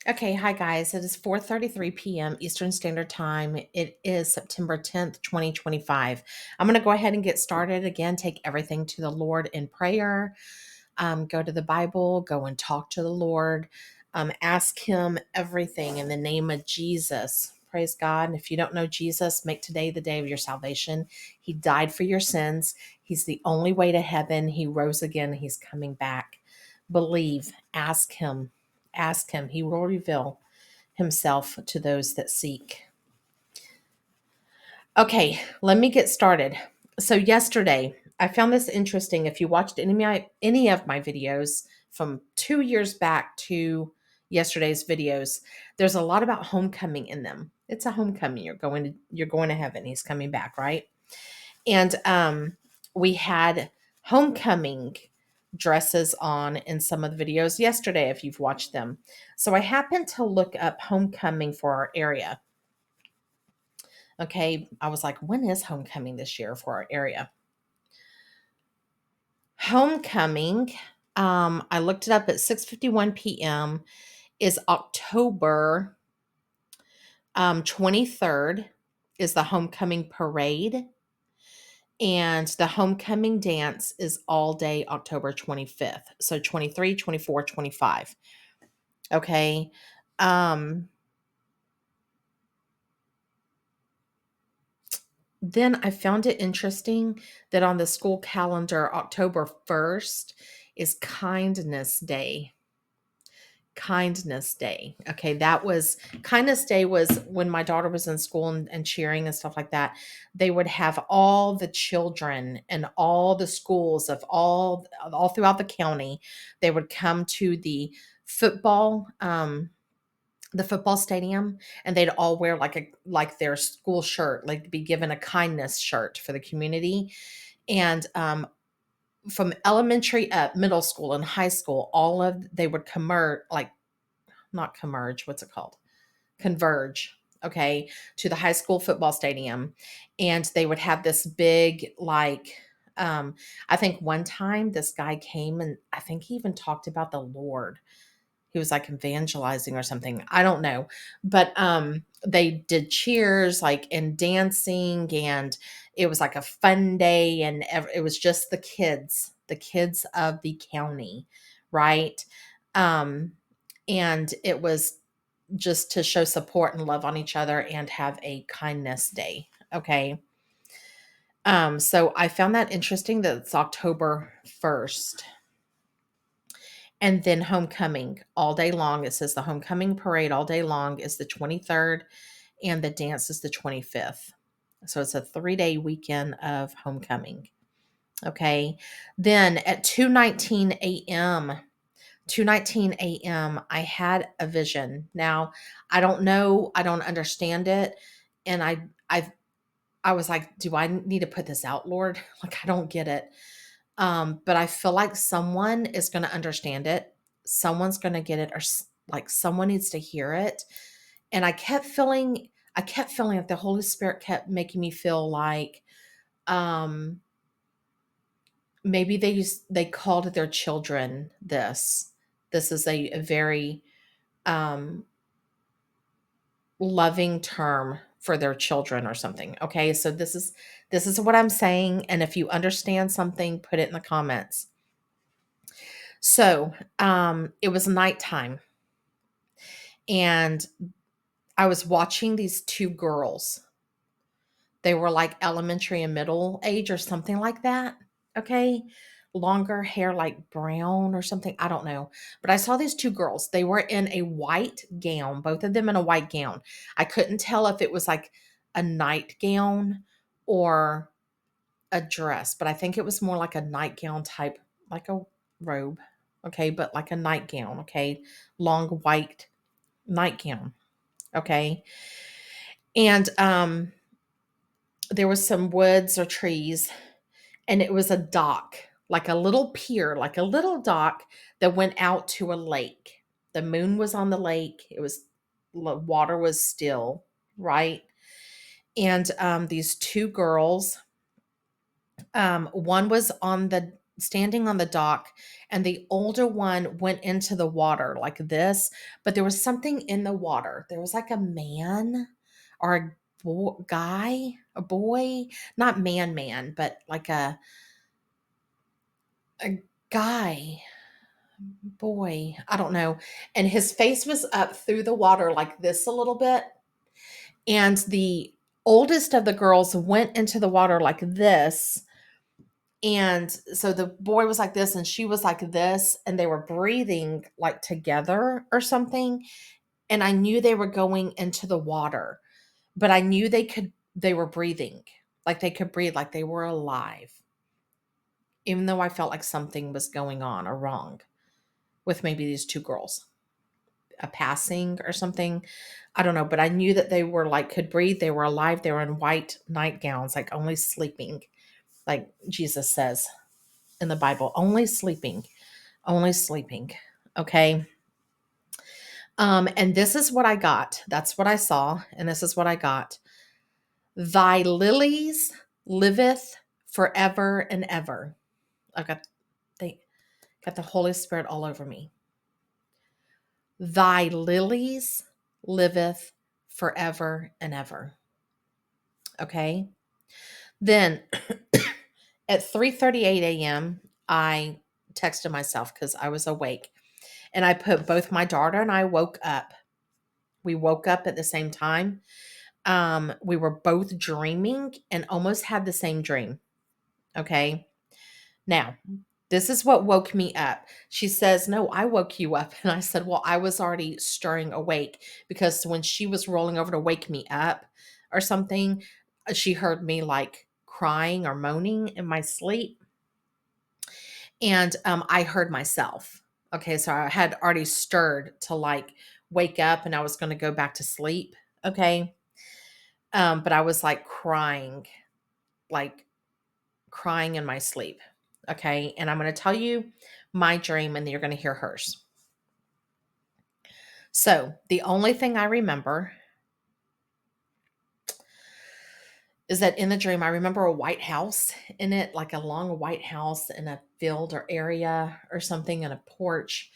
Okay, hi guys. It is 4:33 p.m. Eastern Standard Time. It is September 10th, 2025. I'm going to go ahead and get started. Again, take everything to the Lord in prayer. Go to the Bible, go and talk to the Lord. Ask him everything in the name of Jesus. Praise God. And if you don't know Jesus, make today the day of your salvation. He died for your sins. He's the only way to heaven. He rose again. He's coming back. Believe, ask him. Ask him. He will reveal himself to those that seek. Okay, let me get started. So yesterday, I found this interesting. If you watched any of my videos from 2 years back to yesterday's videos, there's a lot about homecoming in them. It's a homecoming. You're going to heaven. He's coming back, right? And we had homecoming dresses on in some of the videos yesterday if you've watched them. So I happened to look up homecoming for our area. Okay, I was like, when is homecoming this year for our area? Homecoming, I looked it up at 6:51 p.m. is October 23rd is the homecoming parade, and the homecoming dance is all day October 25th. So 23, 24, 25. Okay. Um Then I found it interesting that on the school calendar, October 1st is Kindness Day. Kindness Day. Okay, that was Kindness Day was when my daughter was in school and cheering and stuff like that. They would have all the children and all the schools of all throughout the county. They would come to the football stadium, and they'd all wear like their school shirt, like be given a kindness shirt for the community. And from elementary up, middle school and high school, all of they would not converge, what's it called? Converge, okay, to the high school football stadium. And they would have this big, I think one time this guy came and I think he even talked about the Lord. He was like evangelizing or something. I don't know. But they did cheers like and dancing, and it was like a fun day, and it was just the kids of the county, right? Um and it was just to show support and love on each other and have a kindness day. Okay. So I found that interesting that it's October 1st. And then homecoming all day long. It says the homecoming parade all day long is the 23rd and the dance is the 25th. So it's a 3-day weekend of homecoming. Okay. Then at 2:19 a.m., I had a vision. Now, I don't know, I don't understand it, and I was like, do I need to put this out, Lord? Like I don't get it. But I feel like someone is going to understand it. Someone's going to get it, or like someone needs to hear it. And I kept feeling like the Holy Spirit kept making me feel like, um, maybe they called their children this. This is a very um, loving term for their children or something. Okay, so this is what I'm saying, and if you understand something, put it in the comments. So, it was nighttime, and I was watching these two girls. They were like elementary and middle age or something like that. Okay. Longer hair, like brown or something. I don't know. But I saw these two girls. They were in a white gown, both of them in a white gown. I couldn't tell if it was like a nightgown or a dress, but I think it was more like a nightgown type, like a robe. Okay. But like a nightgown. Okay. Long white nightgown. Okay. And there was some woods or trees, and it was a dock, like a little pier, like a little dock that went out to a lake. The moon was on the lake. Water was still, right? And these two girls, one was on standing on the dock, and the older one went into the water like this, but there was something in the water. There was like a man or a guy, a boy, not man, but like a guy, boy, I don't know. And his face was up through the water like this a little bit. And the oldest of the girls went into the water like this. And so the boy was like this and she was like this, and they were breathing like together or something. And I knew they were going into the water, but I knew they were breathing, like they could breathe, like they were alive, even though I felt like something was going on or wrong with maybe these two girls, a passing or something. I don't know, but I knew that they were like could breathe, they were alive, they were in white nightgowns, like only sleeping, like Jesus says in the Bible, only sleeping, only sleeping. Okay. And this is what I got. That's what I saw, and this is what I got. Thy lilies liveth forever and ever. I got the Holy Spirit all over me. Thy lilies liveth forever and ever. Okay. Then at 3:38 a.m., I texted myself because I was awake, and I put both my daughter and I woke up. We woke up at the same time. We were both dreaming and almost had the same dream. Okay. Now, this is what woke me up. She says, "No, I woke you up." And I said, "Well, I was already stirring awake because when she was rolling over to wake me up or something, she heard me like crying or moaning in my sleep. And I heard myself. Okay. So I had already stirred to like wake up and I was going to go back to sleep. Okay. But I was like crying in my sleep. Okay. And I'm going to tell you my dream and then you're going to hear hers. So the only thing I remember is that in the dream, I remember a white house in it, like a long white house in a field or area or something, and a porch.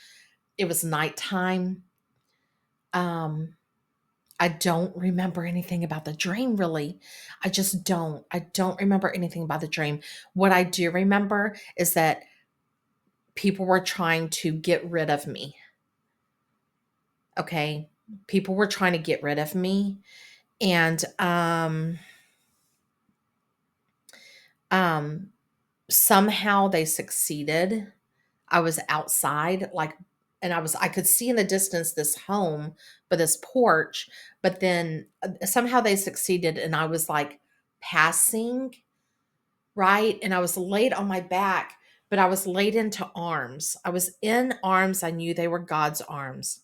It was nighttime. Um, I don't remember anything about the dream really. I just don't. I don't remember anything about the dream. What I do remember is that people were trying to get rid of me. Okay. People were trying to get rid of me. And um somehow they succeeded. I was outside, like, and I could see in the distance this home, but this porch, but then somehow they succeeded and I was like passing, right? And I was laid on my back, but I was laid into arms. I was in arms. I knew they were God's arms.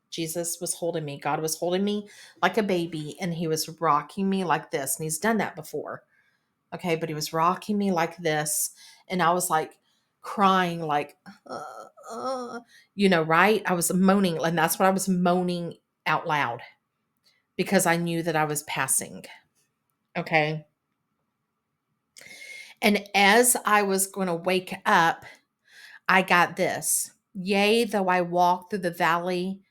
Jesus was holding me. God was holding me like a baby and he was rocking me like this. And he's done that before. Okay. But he was rocking me like this. And I was like crying, like, right? I was moaning. And that's what I was moaning out loud because I knew that I was passing. Okay. And as I was going to wake up, I got this. Yea, though I walk through the valley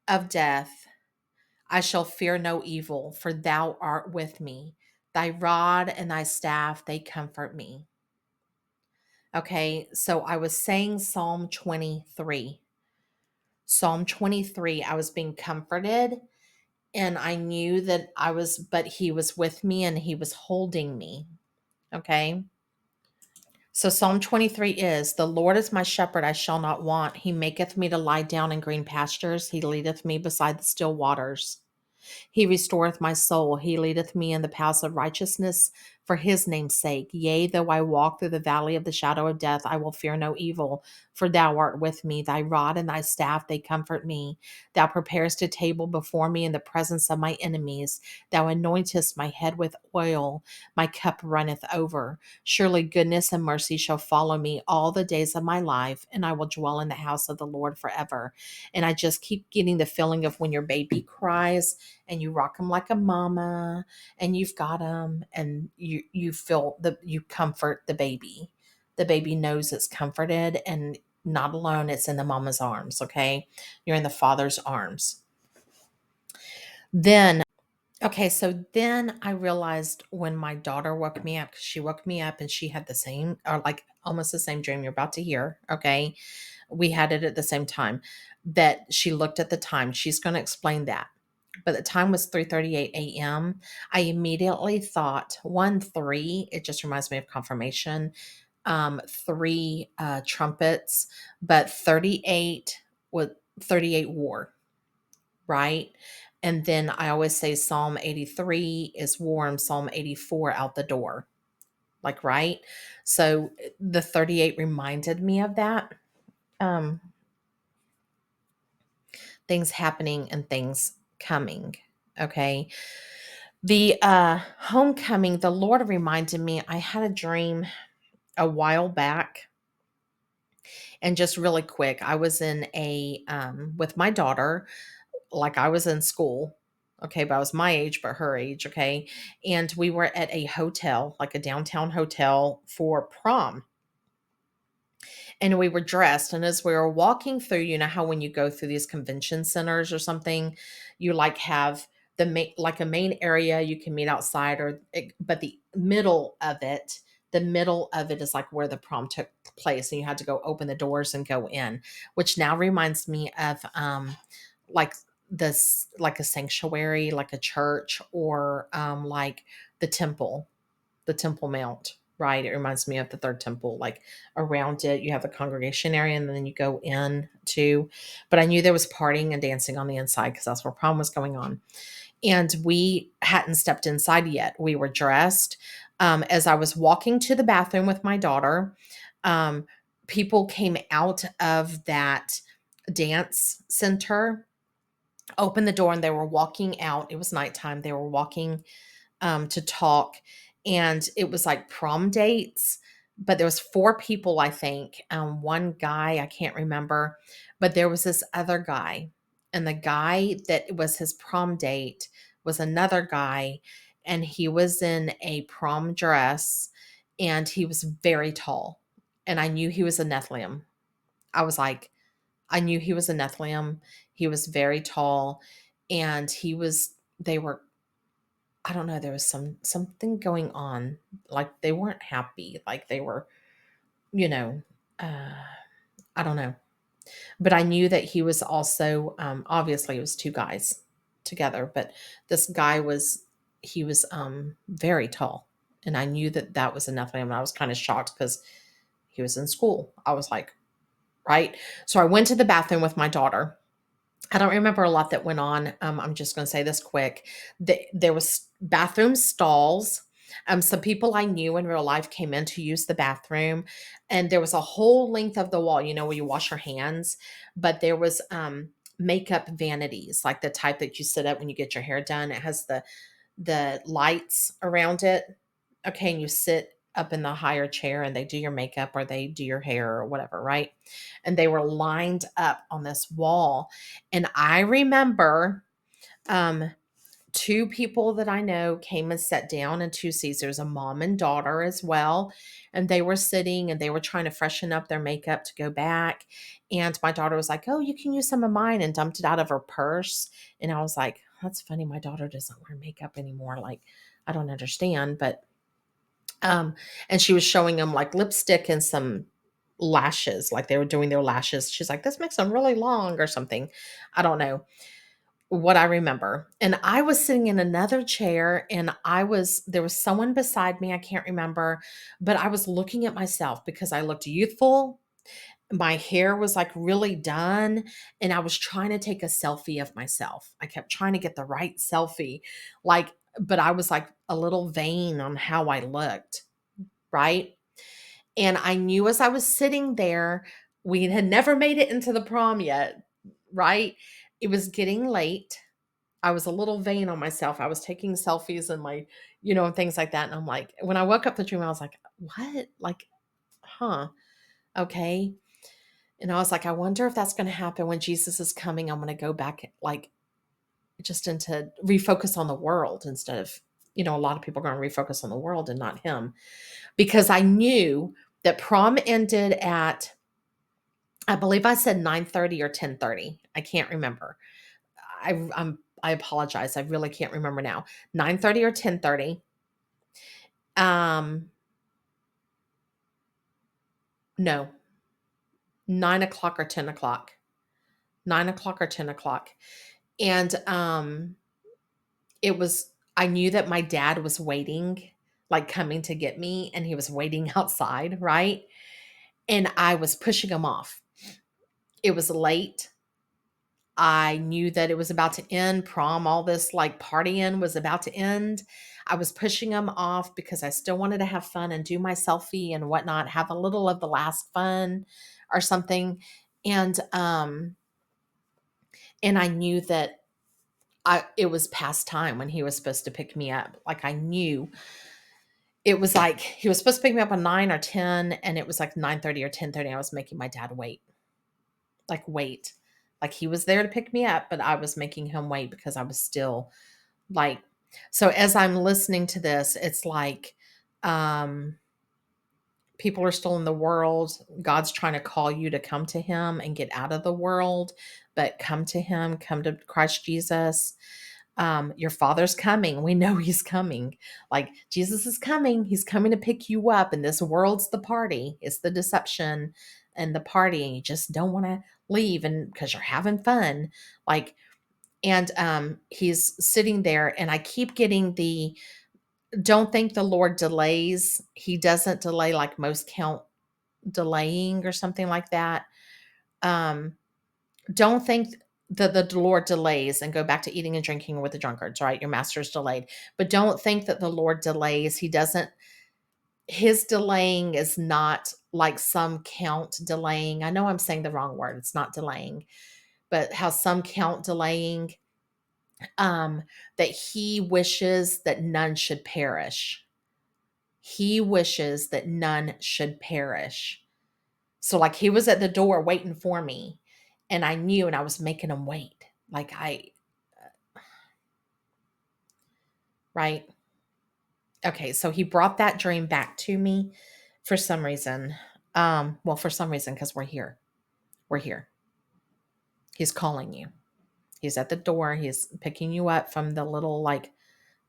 of death, I shall fear no evil, for thou art with me. Thy rod and thy staff, they comfort me. Okay, so I was saying Psalm 23. Psalm 23, I was being comforted, and I knew that but he was with me and he was holding me. Okay. So Psalm 23 is, the Lord is my shepherd, I shall not want. He maketh me to lie down in green pastures. He leadeth me beside the still waters. He restoreth my soul. He leadeth me in the paths of righteousness for his name's sake. Yea, though I walk through the valley of the shadow of death, I will fear no evil, for thou art with me. Thy rod and thy staff, they comfort me. Thou preparest a table before me in the presence of my enemies. Thou anointest my head with oil. My cup runneth over. Surely goodness and mercy shall follow me all the days of my life, and I will dwell in the house of the Lord forever. And I just keep getting the feeling of when your baby cries and you rock them like a mama and you've got them and you feel you comfort the the baby knows it's comforted and not alone. It's in the mama's arms. Okay. You're in the father's arms. Then, okay. So then I realized when my daughter woke me up, 'cause she woke me up and she had the same, or like almost the same dream you're about to hear. Okay. We had it at the same time, that she looked at the time. She's going to explain that. But the time was 3:38 a.m. I immediately thought 1-3. It just reminds me of confirmation. Three trumpets, but 38 with 38 war, right? And then I always say Psalm 83 is war and Psalm 84 out the door. Like, right? So the 38 reminded me of that. Um, Things happening and things coming. Okay. The homecoming, the Lord reminded me, I had a dream a while back. And just really quick, I was in a with my daughter, like I was in school. Okay, but I was my age, but her age, okay. And we were at a hotel, like a downtown hotel for prom, and we were dressed, and as we were walking through, you know how when you go through these convention centers or something, you like have the main, like a main area you can meet outside, but the middle of it is like where the prom took place, and you had to go open the doors and go in, which now reminds me of like this, like a sanctuary, like a church, or like the temple, the Temple Mount, right? It reminds me of the third temple. Like around it, you have the congregation area, and then you go in to. But I knew there was partying and dancing on the inside because that's where prom was going on. And we hadn't stepped inside yet. We were dressed. As I was walking to the bathroom with my daughter, um, people came out of that dance center, opened the door, and they were walking out. It was nighttime. They were walking to talk, and it was like prom dates, but there was four people, I think. One guy, I can't remember, but there was this other guy, and the guy that was his prom date was another guy, and he was in a prom dress, and he was very tall, and I knew he was a Nephilim. I was like, I knew he was a Nephilim. He was very tall, and they were, I don't know, there was something going on. Like they weren't happy. Like they were, you know, uh I don't know. But I knew that he was also obviously it was two guys together, but this guy was, he was very tall. And I knew that that was enough of him. And I was kind of shocked because he was in school. I was like, right. So I went to the bathroom with my daughter. I don't remember a lot that went on. I'm just going to say this quick. There was bathroom stalls. Some people I knew in real life came in to use the bathroom, and there was a whole length of the wall, you know, where you wash your hands. But there was makeup vanities, like the type that you sit at when you get your hair done. It has the lights around it. Okay, and you sit up in the higher chair, and they do your makeup or they do your hair or whatever, right? And they were lined up on this wall. And I remember um two people that I know came and sat down in two seats. There's a mom and daughter as well. And they were sitting and they were trying to freshen up their makeup to go back. And my daughter was like, "Oh, you can use some of mine," and dumped it out of her purse. And I was like, "That's funny. My daughter doesn't wear makeup anymore. Like, I don't understand." But um, and she was showing them like lipstick and some lashes, like they were doing their lashes. She's like, "This makes them really long," or something. I don't know what I remember. And I was sitting in another chair, and there was someone beside me. I can't remember, but I was looking at myself because I looked youthful. My hair was like really done, and I was trying to take a selfie of myself. I kept trying to get the right selfie, like, but I was like a little vain on how I looked, right? And I knew as I was sitting there, we had never made it into the prom yet, right? It was getting late. I was a little vain on myself. I was taking selfies and and things like that. And I'm like, when I woke up the dream, I was like, what? Like, huh? Okay. And I was like, I wonder if that's going to happen when Jesus is coming. I'm going to go back, like, just into refocus on the world instead of, a lot of people are going to refocus on the world and not him, because I knew That prom ended at, I believe I said 9:30 or 10:30. I can't remember. I apologize. I really can't remember now. 9:30 or 10:30. Um, no, 9 o'clock or 10 o'clock. 9 o'clock or 10 o'clock. And it was, I knew that my dad was waiting, like coming to get me, and he was waiting outside, right? And I was pushing him off. It was late. I knew that it was about to end. Prom, all this like partying was about to end. I was pushing him off because I still wanted to have fun and do my selfie and whatnot, have a little of the last fun or something. And and I knew that it was past time when he was supposed to pick me up. Like I knew it was like he was supposed to pick me up at 9 or 10, and it was like 9:30 or 10:30. I was making my dad wait. Like wait. Like he was there to pick me up, but I was making him wait because I was still like, so as I'm listening to this, it's like um people are still in the world. God's trying to call you to come to him and get out of the world, but come to him, come to Christ Jesus. Your father's coming. We know he's coming. Like Jesus is coming. He's coming to pick you up. And this world's the party. It's the deception and the party. And you just don't want to leave, and because you're having fun. Like, and he's sitting there, and I keep getting the, don't think the Lord delays. He doesn't delay like most count delaying or something like that. Um, don't think that the Lord delays, and go back to eating and drinking with the drunkards, right? Your master's delayed. But don't think that the Lord delays. He doesn't, his delaying is not like some count delaying. I know I'm saying the wrong word. It's not delaying, but how some count delaying, um, that he wishes that none should perish. He wishes that none should perish. So like he was at the door waiting for me, and I knew, and I was making him wait. Like right? Okay, so he brought that dream back to me for some reason. Well, for some reason, because we're here. We're here. He's calling you. He's at the door. He's picking you up from the little like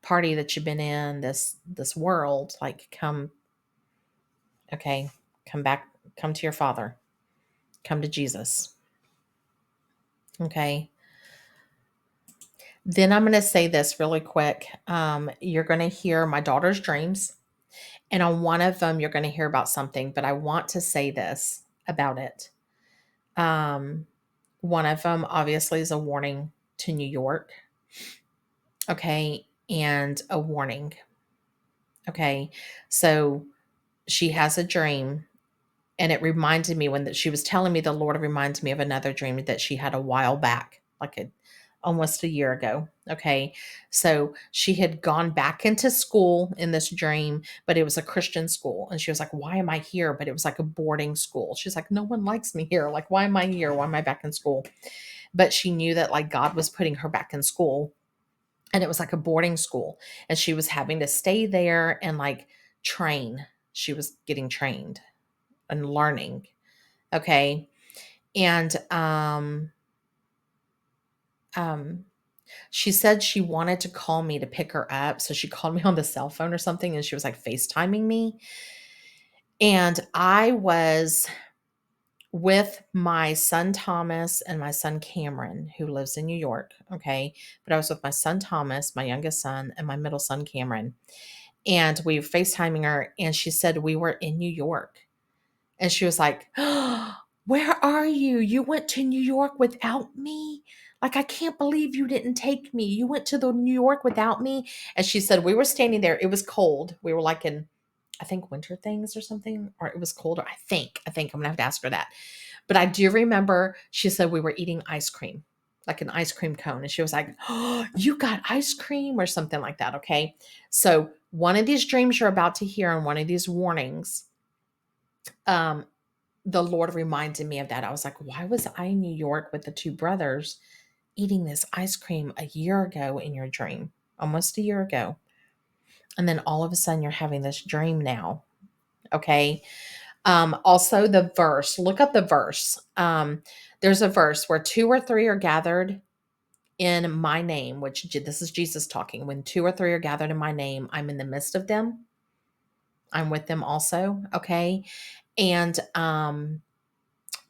party that you've been in, this world. Like, come, okay, come back, come to your father. Come to Jesus. Okay. Then I'm going to say this really quick. You're going to hear my daughter's dreams. And on one of them, you're going to hear about something, but I want to say this about it. Um, One of them, obviously, is a warning to New York. Okay. And a warning. Okay. So she has a dream, and it reminded me when she was telling me, the Lord reminded me of another dream that she had a while back, like almost a year ago. Okay. So she had gone back into school in this dream, but it was a Christian school. And she was like, why am I here? But it was like a boarding school. She's like, no one likes me here. Like, why am I here? Why am I back in school? But she knew that like God was putting her back in school, and it was like a boarding school, and she was having to stay there and like train. She was getting trained and learning. Okay. And um she said she wanted to call me to pick her up. So she called me on the cell phone or something, and she was like FaceTiming me. And I was with my son Thomas and my son Cameron, who lives in New York. Okay. But I was with my son Thomas, my youngest son, and my middle son Cameron. And we were FaceTiming her, and she said we were in New York. And she was like, oh, where are you? You went to New York without me? Like, I can't believe you didn't take me. You went to the New York without me. And she said, we were standing there. It was cold. We were like in, I think, winter things or something, or it was colder. I think I'm going to have to ask her that. But I do remember she said we were eating ice cream, like an ice cream cone. And she was like, oh, you got ice cream or something like that. Okay. So one of these dreams you're about to hear, and one of these warnings, um, the Lord reminded me of that. I was like, why was I in New York with the two brothers eating this ice cream a year ago in your dream? Almost a year ago. And then all of a sudden you're having this dream now. Okay. Also the verse, look up the verse. There's a verse where two or three are gathered in my name, which this is Jesus talking. When two or three are gathered in my name, I'm in the midst of them. I'm with them also. Okay. And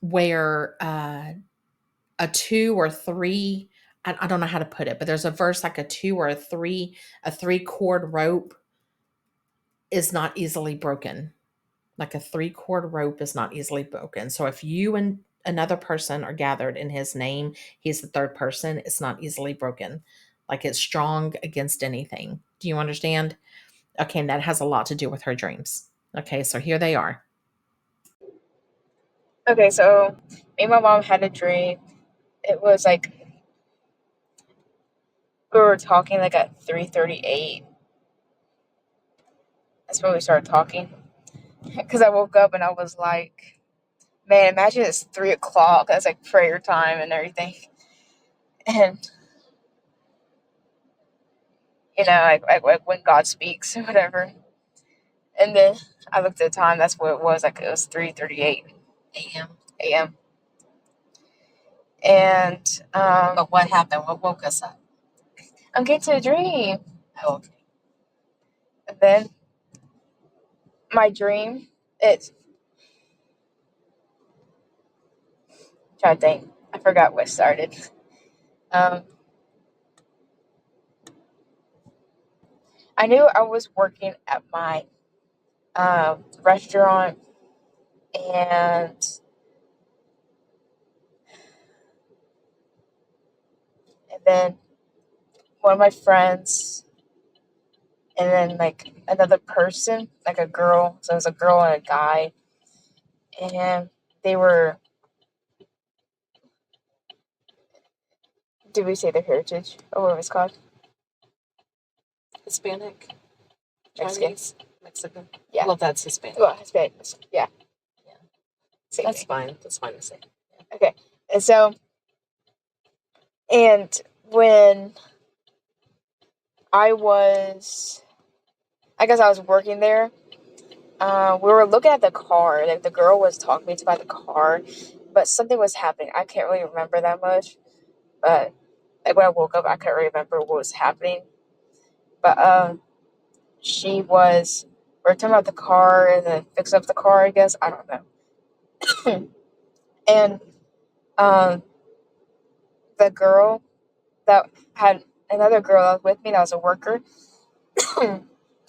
where a two or three, I don't know how to put it, but there's a verse like a two or a three cord rope is not easily broken. Like a three cord rope is not easily broken. So if you and another person are gathered in his name, he's the third person, it's not easily broken. Like it's strong against anything. Do you understand? Okay, and that has a lot to do with her dreams. Okay, so here they are. Okay, so me and my mom had a dream. It was like we were talking like at 3:38. That's when we started talking. Because I woke up and I was like, man, imagine it's 3 o'clock. That's like prayer time and everything. And, like when God speaks or whatever. And then I looked at the time. That's what it was. Like it was 3:38 A.M. a.m. And But what happened? What woke us up? I'm getting to a dream. Oh, okay. And then my dream, it's, trying to think. I forgot what started. Um, I knew I was working at my restaurant, and then one of my friends, and then like another person, like a girl. So it was a girl and a guy, and they were. Did we say their heritage or what it was called? Hispanic, Mexican. Chinese, Mexican. Yeah. Well, that's Hispanic. Well, Hispanic. Yeah. Yeah. Same That's thing. fine. That's fine to say. Okay. And so, and when I was, I guess I was working there. We were looking at the car. Like the girl was talking to me about the car, but something was happening. I can't really remember that much. But like when I woke up, I couldn't remember what was happening. But she was. We were talking about the car and then fix up the car. I guess I don't know. And um, the girl that had another girl that was with me that was a worker,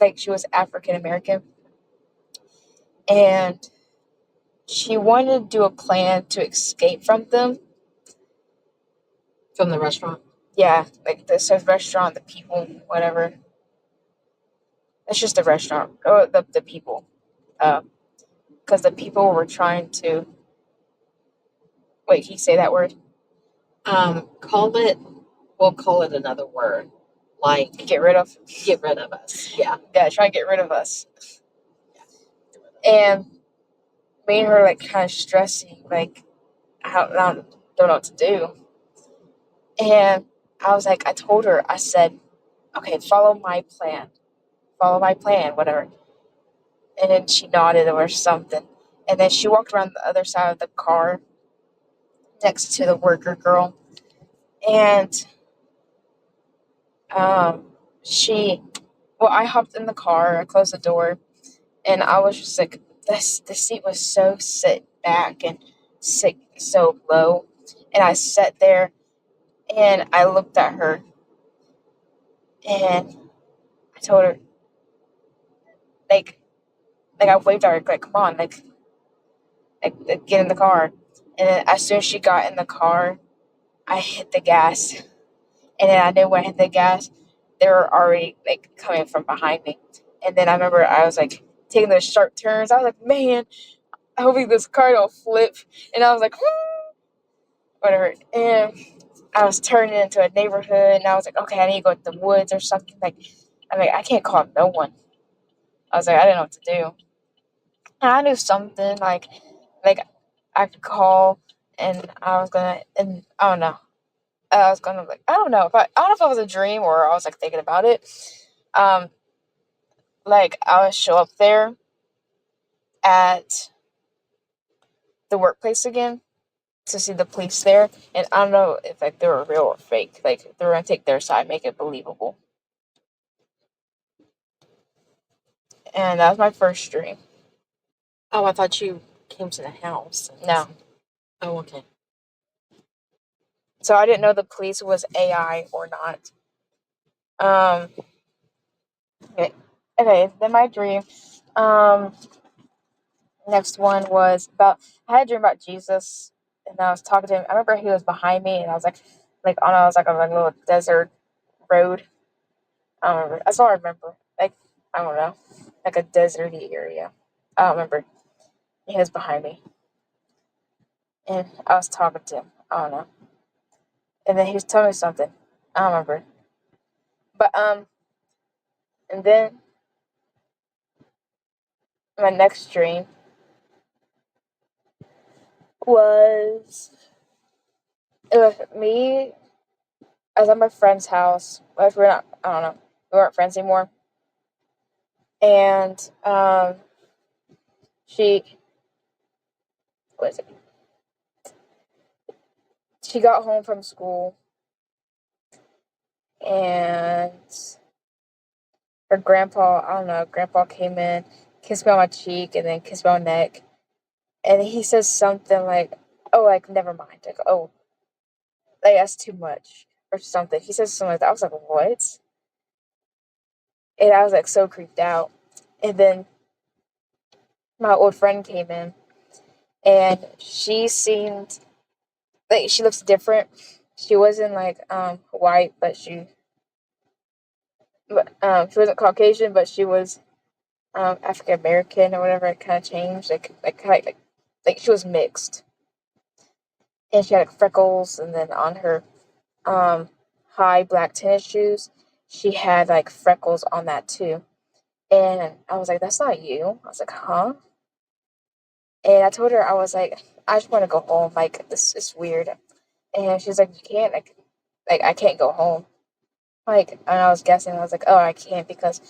like she was African American, and she wanted to do a plan to escape from them. From the restaurant? Yeah, like the restaurant, the people, whatever. It's just the restaurant. Oh, the people. Because the people were trying to. Wait, can you say that word? Call it, we'll call it another word. Like, Get rid of. get rid of us. Yeah. Yeah, try and get rid of us. And me and her, like, kind of stressing, like, I don't know what to do. And I was like, I told her, I said, okay, follow my plan. Follow my plan, whatever. And then she nodded or something. And then she walked around the other side of the car next to the worker girl. And um, she, well, I hopped in the car, I closed the door, and I was just like, the seat was so sit back and sit so low. And I sat there and I looked at her and I told her, like, I waved at her, like, come on, like, get in the car. And then as soon as she got in the car, I hit the gas. And then I knew when I hit the gas, they were already like coming from behind me. And then I remember I was like taking those sharp turns. I was like, man, I hope this car don't flip. And I was like, whatever. And I was turning into a neighborhood, and I was like, okay, I need to go to the woods or something. Like, I'm like, I can't call no one. I was like, I didn't know what to do. And I knew something like I could call, and I was gonna, and I don't know. I was gonna like, I don't know if I don't know if it was a dream or I was like thinking about it. Um, like I would show up there at the workplace again to see the police there, and I don't know if like they were real or fake. Like they were gonna take their side, make it believable. And that was my first dream. Oh, I thought you came to the house. No, Oh, okay. so I didn't know the police was AI or not. Um, okay, okay. Then my dream. Um, Next one was about I had a dream about Jesus, and I was talking to him. I remember he was behind me, and I was like on I was like on a little desert road. I don't remember. That's all I remember. Like I don't know, like a deserty area. I don't remember. He was behind me, and I was talking to him. I don't know, and then he was telling me something. I don't remember. But and then my next dream was it was me. I was at my friend's house. Well, we're not. I don't know. We weren't friends anymore. And she was it? She got home from school, and her grandpa. I don't know. Grandpa came in, kissed me on my cheek, and then kissed me on my neck. And he says something like, "Oh, like never mind." Like, "Oh, like that's too much," or something. He says something like that. I was like, "What?" And I was like so creeped out. And then my old friend came in, and she seemed like she looks different. She wasn't like white, but she wasn't Caucasian, but she was African American or whatever. It kind of changed, like she was mixed, and she had like freckles, and then on her um high black tennis shoes, she had like freckles on that too. And I was like, "That's not you." I was like, "Huh?" And I told her I was like, "I just want to go home. Like this is weird." And she's like, "You can't like I can't go home." Like, and I was guessing, I was like, "Oh, I can't because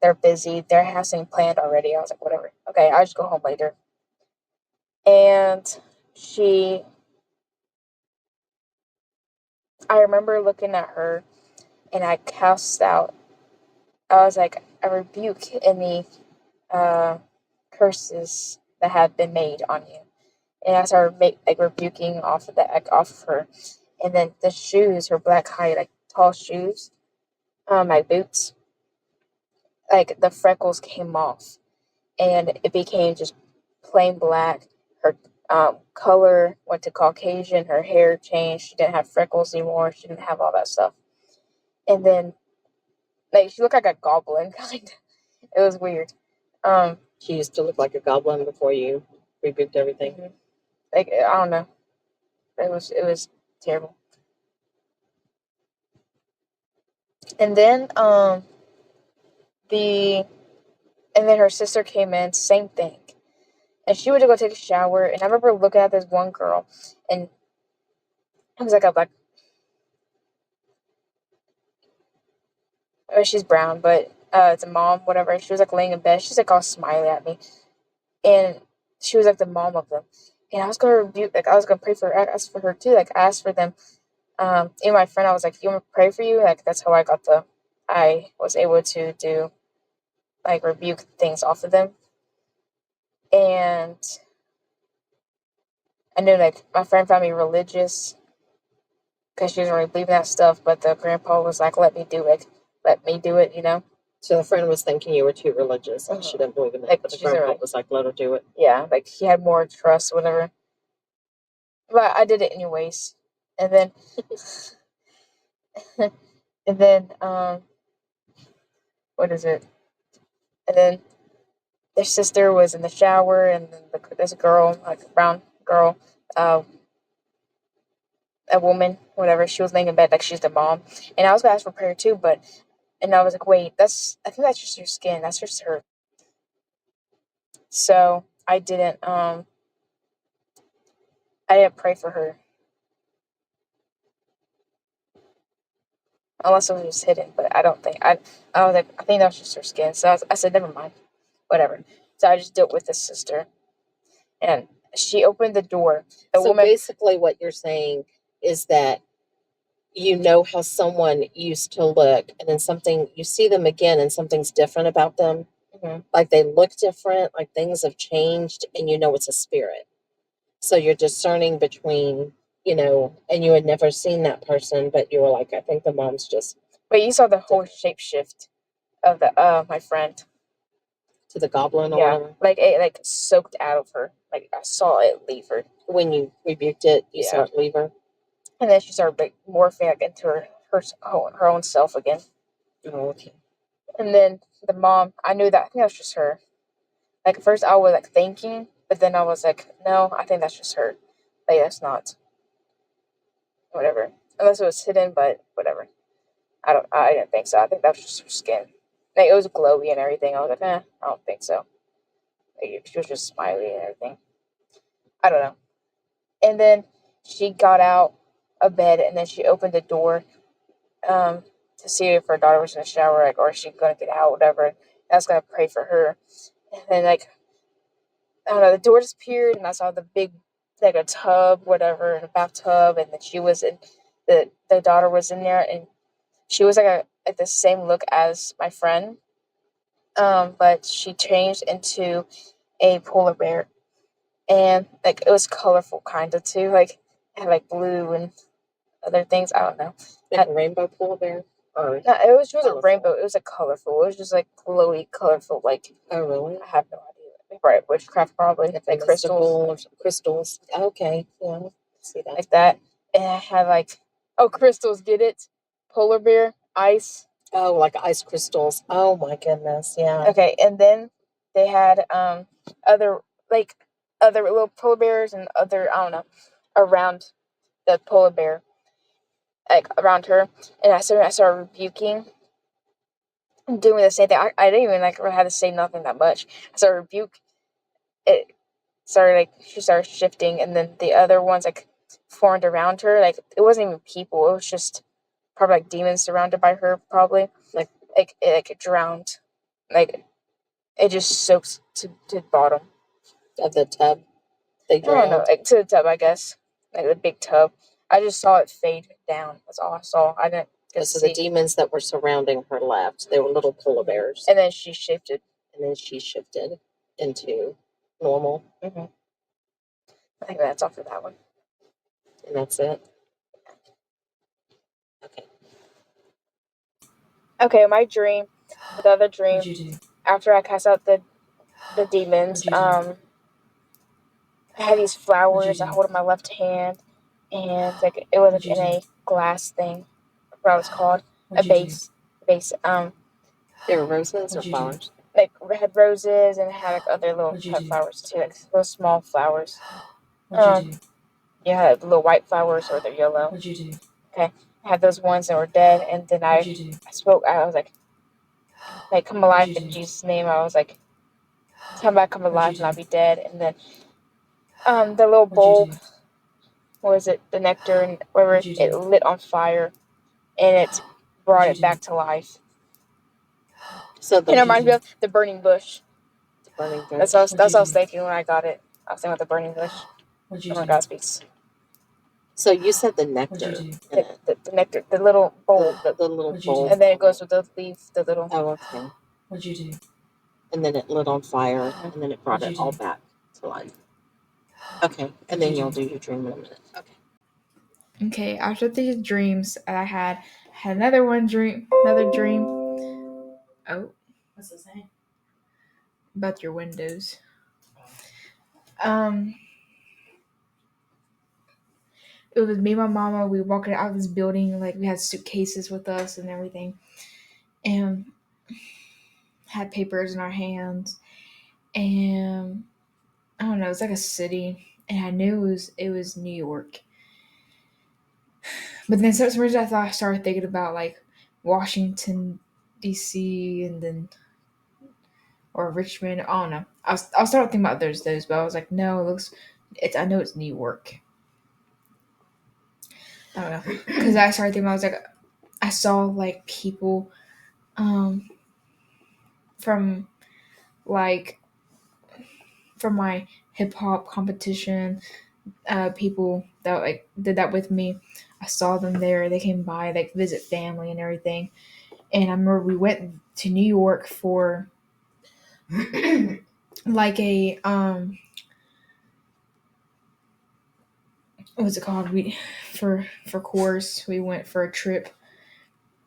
they're busy. They have something planned already." I was like, "Whatever. Okay, I'll just go home later." And she, I remember looking at her, and I cast out. I was like, "I rebuke any uh, curses that have been made on you." And I started like rebuking off of that, like, off of her. And then the shoes, her black high, like tall shoes, my boots, like the freckles came off, and it became just plain black. Her color went to Caucasian. Her hair changed. She didn't have freckles anymore. She didn't have all that stuff. And then, like, she looked like a goblin, kind of. It was weird. She used to look like a goblin before you rebuked everything. Mhm. Like, I don't know. It was terrible. And then, the and then her sister came in, same thing. And she went to go take a shower, and I remember looking at this one girl, and it was like a black, or she's brown, but it's a mom, whatever. She was like laying in bed. She's like all smiley at me, and she was like the mom of them. And I was gonna rebuke, like I was gonna pray for her, ask for her too, like ask for them. Even my friend, I was like, "You want me to pray for you?" Like that's how I was able to do like rebuke things off of them. And I knew like my friend found me religious because she doesn't really believe in that stuff, but the grandpa was like, let me do it, you know. So the friend was thinking you were too religious and she didn't believe in that. Like But the she's a grandpa was like, let her do it. yeah, like he had more trust, whatever. But I did it anyways, and then and then what is it? And then their sister was in the shower, and then this girl, like a brown girl, uh, a woman, whatever. She was laying in bed like she's the mom, and I was gonna ask for prayer too, but and I was like, wait, I think that's just her skin. That's just her. So I didn't pray for her unless it was just hidden. But I don't think I was like I think that was just her skin. So I said never mind, whatever. So I just dealt with this sister, and she opened the door. A So woman. basically, what you're saying is that you know how someone used to look, and then something you see them again, and something's different about them. Like they look different, like things have changed, and you know it's a spirit. So you're discerning between, and you had never seen that person, but you were like, I think the mom's just But you saw the whole shape shift of the my friend to the goblin or Yeah, whatever. like it like soaked out of her. Like I saw it leave her, When you rebuked it, you saw Yeah. it leave her. and then she started like morphing like into her own self again. Oh, okay. And then the mom, I knew that. I think that was just her. Like at first I was like thinking, but then I was like, no, I think that's just her. Like that's not whatever. Unless it was hidden, but whatever. I didn't think so. I think that was just her skin. Like it was glowy and everything. I was like, I don't think so. Like she was just smiley and everything. I don't know. And then she got out of bed and then she opened the door um, to see if her daughter was in the shower, like, or is she gonna get out, whatever. And I was gonna pray for her. And then like I don't know, the door disappeared and I saw the big like a tub, whatever, in a bathtub, and then she was in the daughter was in there and she was like the same look as my friend. But she changed into a polar bear. And like it was colorful kind of too. Like it had like blue and other things. I don't know. Like a rainbow polar bear? Or No, it was just a colorful? rainbow. It was like colorful. It was just like glowy, colorful. Like Oh, really? I have no idea. Right, witchcraft probably. Like crystals, Crystals. Okay, yeah, see that. like that. And I had like crystals. Get it? Polar bear, ice. Oh, like ice crystals. Oh my goodness, yeah. Okay, and then they had other like other little polar bears and other I don't know around the polar bear, like around her. And I started rebuking, doing the same thing. I didn't even like really have to say nothing that much. I started rebuke it. Started like she started shifting, and then the other ones like formed around her. Like it wasn't even people. It was just probably like demons surrounded by her. Probably like it drowned. Like it just soaks to the bottom Of the tub. They I don't know, drowned. like to the tub, I guess, like the big tub. I just saw it fade down. That's all I saw. I didn't get So to the see. demons that were surrounding her left. They were little polar bears. And then she shifted. And then she shifted into normal. I think that's all for that one. And that's it. Okay. Okay, my dream, the other dream, What'd you do? after I cast out the demons, What'd you do? I had these flowers I hold in my left hand, and like it was like in a glass thing. I forgot what it's called. A vase. Vase. They were roses or flowers? Like it had roses and it had like other little flowers too, like little small flowers. What'd you do? Yeah, the little white flowers or the yellow. What'd you do? Okay, I had those ones that were dead, and then What'd you do? I spoke. I was like, come alive in Jesus' name. I was like, come back, come alive, and I'll be dead. And then, the little bowl, what was it? The nectar and whatever, it lit on fire, and it brought it back to life. So And it reminds me of the burning bush. The burning bush. That's what I was thinking when I got it. I was thinking about the burning bush. Oh my God, speaks. So you said the nectar. The nectar, the little bowl, the little bowl. and then it goes with the leaf, the little. Oh, okay. What'd you do? And then it lit on fire, and then it brought it all back to life. Okay, and then you'll do your dream in a minute. Okay. Okay, after these dreams I had another dream. Oh, What's his name? about your windows. Um, it was me and my mama. We were walking out of this building, like we had suitcases with us and everything, and had papers in our hands. And I don't know, it's like a city, and I knew it was New York. But then for some reason I started thinking about like Washington D.C. and then or Richmond. I don't know. I'll start thinking about those, but I was like, no, it looks. I know it's New York. I don't know because I started thinking. I was like, I saw like people, from like from my hip hop competition. People that like did that with me. I saw them there. They came by, like visit family and everything. And I remember we went to New York for like a what's it called? We for course we went for a trip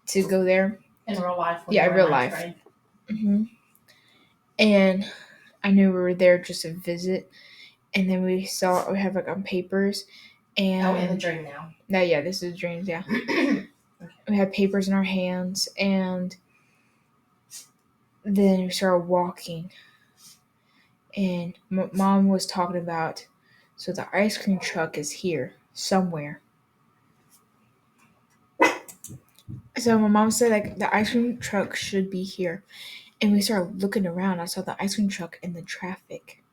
to go there. In real life, when Yeah, you were in real ninth life. grade. And I knew we were there just to visit. And then we have like on papers, Oh, in the and dream now. no, yeah, this is dreams. Yeah, we had papers in our hands, and then we started walking, and mom was talking about, so the ice cream truck is here somewhere. So my mom said like the ice cream truck should be here, and we started looking around. I saw the ice cream truck in the traffic,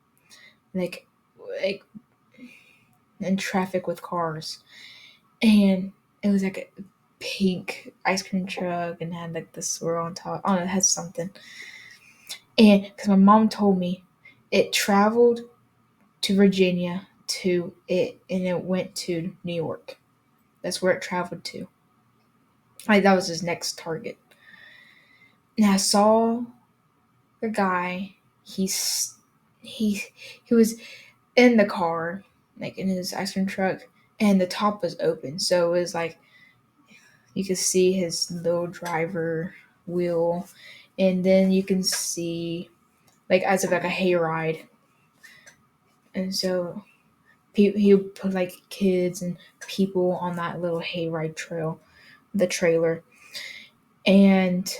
like like in traffic with cars, and it was like a pink ice cream truck and had like the swirl on top. Oh, it had something. And because my mom told me it traveled to Virginia to it, and it went to New York. That's where it traveled to. Like that was his next target. And I saw the guy. He's he was in the car, like in his ice cream truck, and the top was open, so it was like you could see his little driver wheel, and then you can see like as if like a hayride, and so he would put like kids and people on that little hayride trail, the trailer, and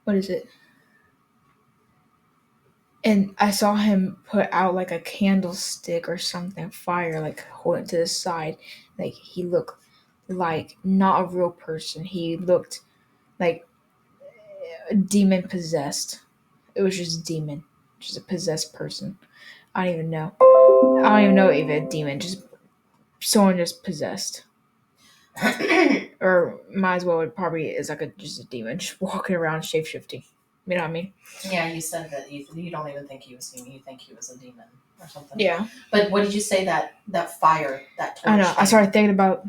what is it? And I saw him put out like a candlestick or something, fire, like hold it to the side. Like he looked like not a real person. He looked like a demon possessed. It was just demon, just a possessed person. I don't even know. I don't even know if a demon, just someone just possessed. Or might as well it probably is like a just a demon just walking around shape shifting. You know what I mean? Yeah, you said that you don't even think he was human. You think he was a demon or something. Yeah. But what did you say that fire, that torch I know. I thing, started thinking about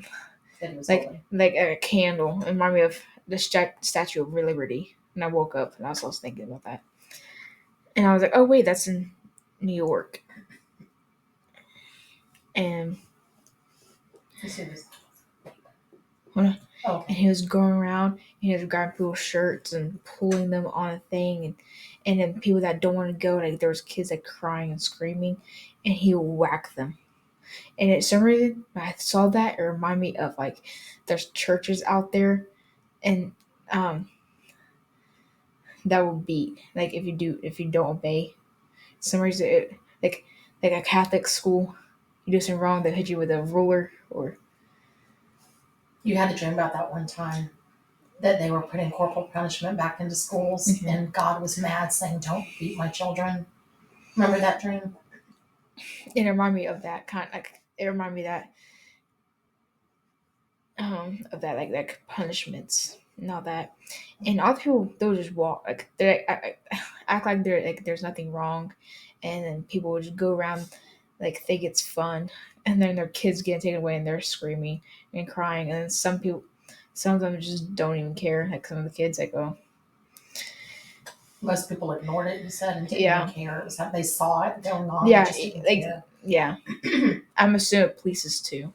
that he was like holding? like a candle. It reminded me of the Statue of Liberty. And I woke up and I was thinking about that. And I was like, oh wait, that's in New York. And You see this? hold on. Oh, And okay. he was going around and he was grabbing people's shirts and pulling them on a thing, and then people that don't want to go, like there was kids like crying and screaming, and he would whack them. And at some reason when I saw that, it reminded me of like there's churches out there, and um that will beat like if you don't obey. Some reason it like a Catholic school, you do something wrong, they hit you with a ruler or You had a dream about that one time that they were putting corporal punishment back into schools, Mhm. and God was mad, saying, "Don't beat my children." Remember that dream? it reminded me of that kind like it reminded me that of that like punishments and all that. And other people they'll just walk like they act like they're like there's nothing wrong, and then people will just go around like think it's fun, and then their kids get taken away and they're screaming and crying, and then some of them just don't even care. Like some of the kids like oh Most people ignored it, you said, and didn't even yeah care. It was that they saw it going on, they yeah just didn't like care. yeah. I'm assuming police too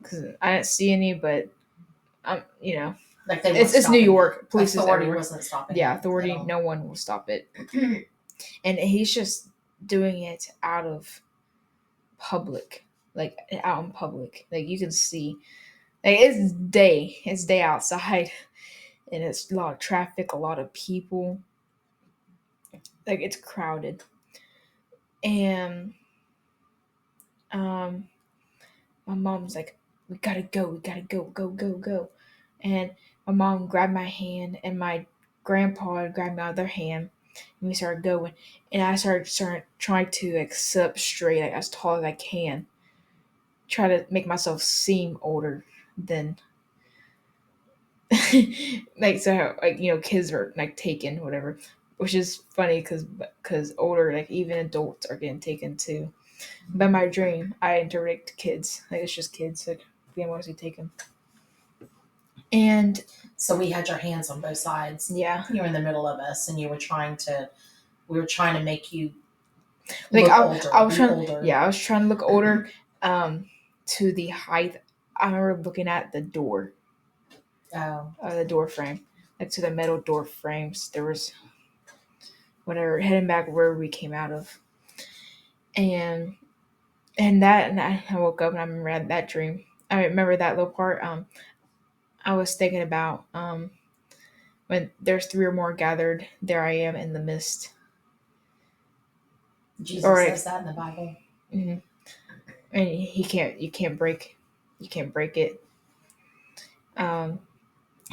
because I didn't see any, but you know Like they weren't it's New stopping it. York. Police is Authority everywhere. wasn't stopping Yeah, it at authority. all. No one will stop it, and he's just doing it out of public, like out in public. Like you can see, like it's day outside, and it's a lot of traffic, a lot of people. Like it's crowded, and um, my mom's like, we gotta go, go, go, go," and my mom grabbed my hand, and my grandpa grabbed my other hand, and we started going. And I started trying to like sit up straight, like as tall as I can, try to make myself seem older than like so like kids are like taken whatever. which is funny because older, like even adults are getting taken too. But my dream, I interdict kids. Like it's just kids. Like being able to take them. And So we had your hands on both sides. yeah, You were in the middle of us, and you were trying to. We were trying to make you like look I older, was be trying. older. Yeah, I was trying to look older. To the height. I remember looking at the door, Oh, the door frame, like to the metal door frames. There was whatever heading back where we came out of, and and I woke up and I remember that dream. I remember that little part. I was thinking about when there's three or more gathered, there I am in the midst. Or Jesus says like, that in the Bible. mhm. And you can't break it. Um,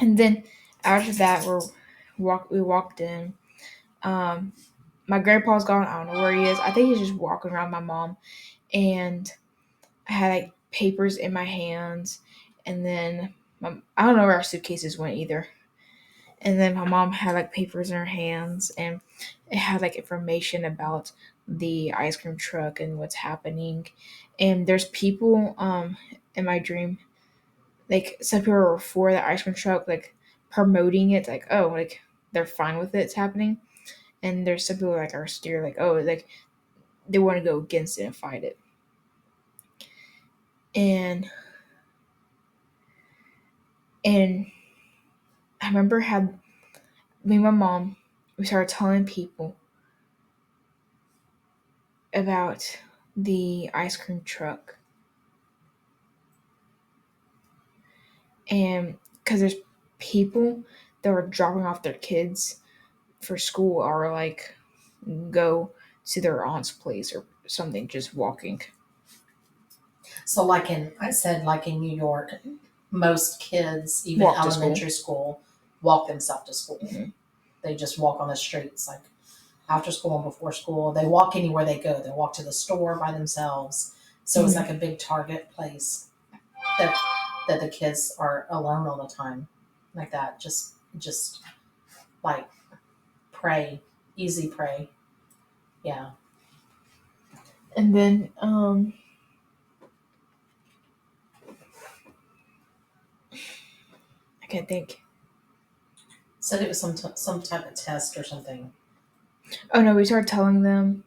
and then after that, we walked in. Um, my grandpa's gone. I don't know where he is. I think he's just walking around my mom, and I had like papers in my hands, and then I don't know where our suitcases went either. And then my mom had like papers in her hands, and it had like information about the ice cream truck and what's happening. And there's people in my dream, like some people were for the ice cream truck, like promoting it, like oh, like they're fine with it's happening. And there's some people like are steer, like oh, like they want to go against it and fight it. And and I remember had me and my mom, we started telling people about the ice cream truck. And because there's people that were dropping off their kids for school or like go to their aunt's place or something, just walking. So, I said, like in New York, most kids, even Walk to school. elementary school, walk themselves to school. Hmm. They just walk on the streets, like after school and before school. They walk anywhere they go. They walk to the store by themselves. So it's Hmm. like a big target place that the kids are alone all the time, like that. Just like pray, easy pray. Yeah. And then I can't think. Said it was some type of test or something. Oh no, we started telling them,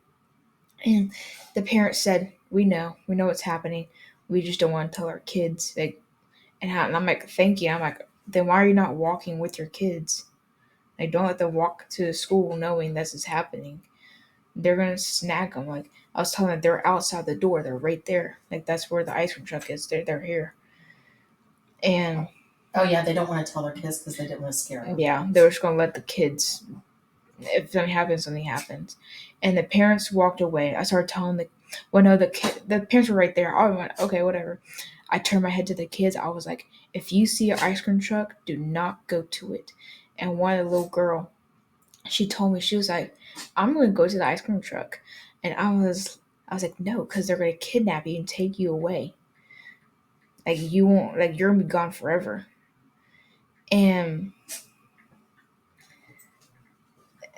and the parents said, we know what's happening. We just don't want to tell our kids." Like, and I'm like, "Thank you." I'm like, "Then why are you not walking with your kids? Like, don't let them walk to school knowing this is happening. They're gonna snag them." Like I was telling them, they're outside the door. They're right there. Like that's where the ice cream truck is. They're here. And Oh yeah, they don't want to tell their kids because they didn't want to scare them. yeah, they were just gonna let the kids. If something happens, something happens. And the parents walked away. I started telling the parents were right there. I went, okay, whatever. I turned my head to the kids. I was like, if you see an ice cream truck, do not go to it. And one of the little girl, she told me, she was like, I'm gonna go to the ice cream truck. And I was like, no, because they're gonna kidnap you and take you away. Like you won't, like you're gonna be gone forever.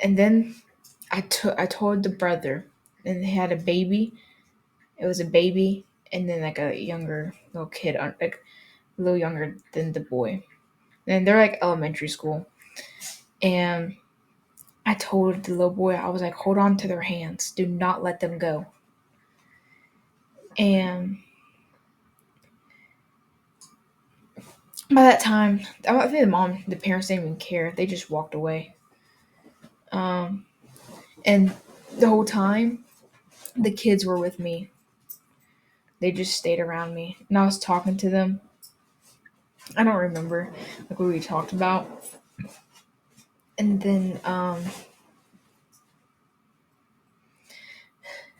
And then I told the brother, and they had a baby. It was a baby, and then like a younger little kid, like a little younger than the boy. And they're like elementary school. And I told the little boy, I was like, hold on to their hands. Do not let them go. And by that time, I think the parents didn't even care. They just walked away. Um, and the whole time, the kids were with me. They just stayed around me, and I was talking to them. I don't remember like what we talked about. And then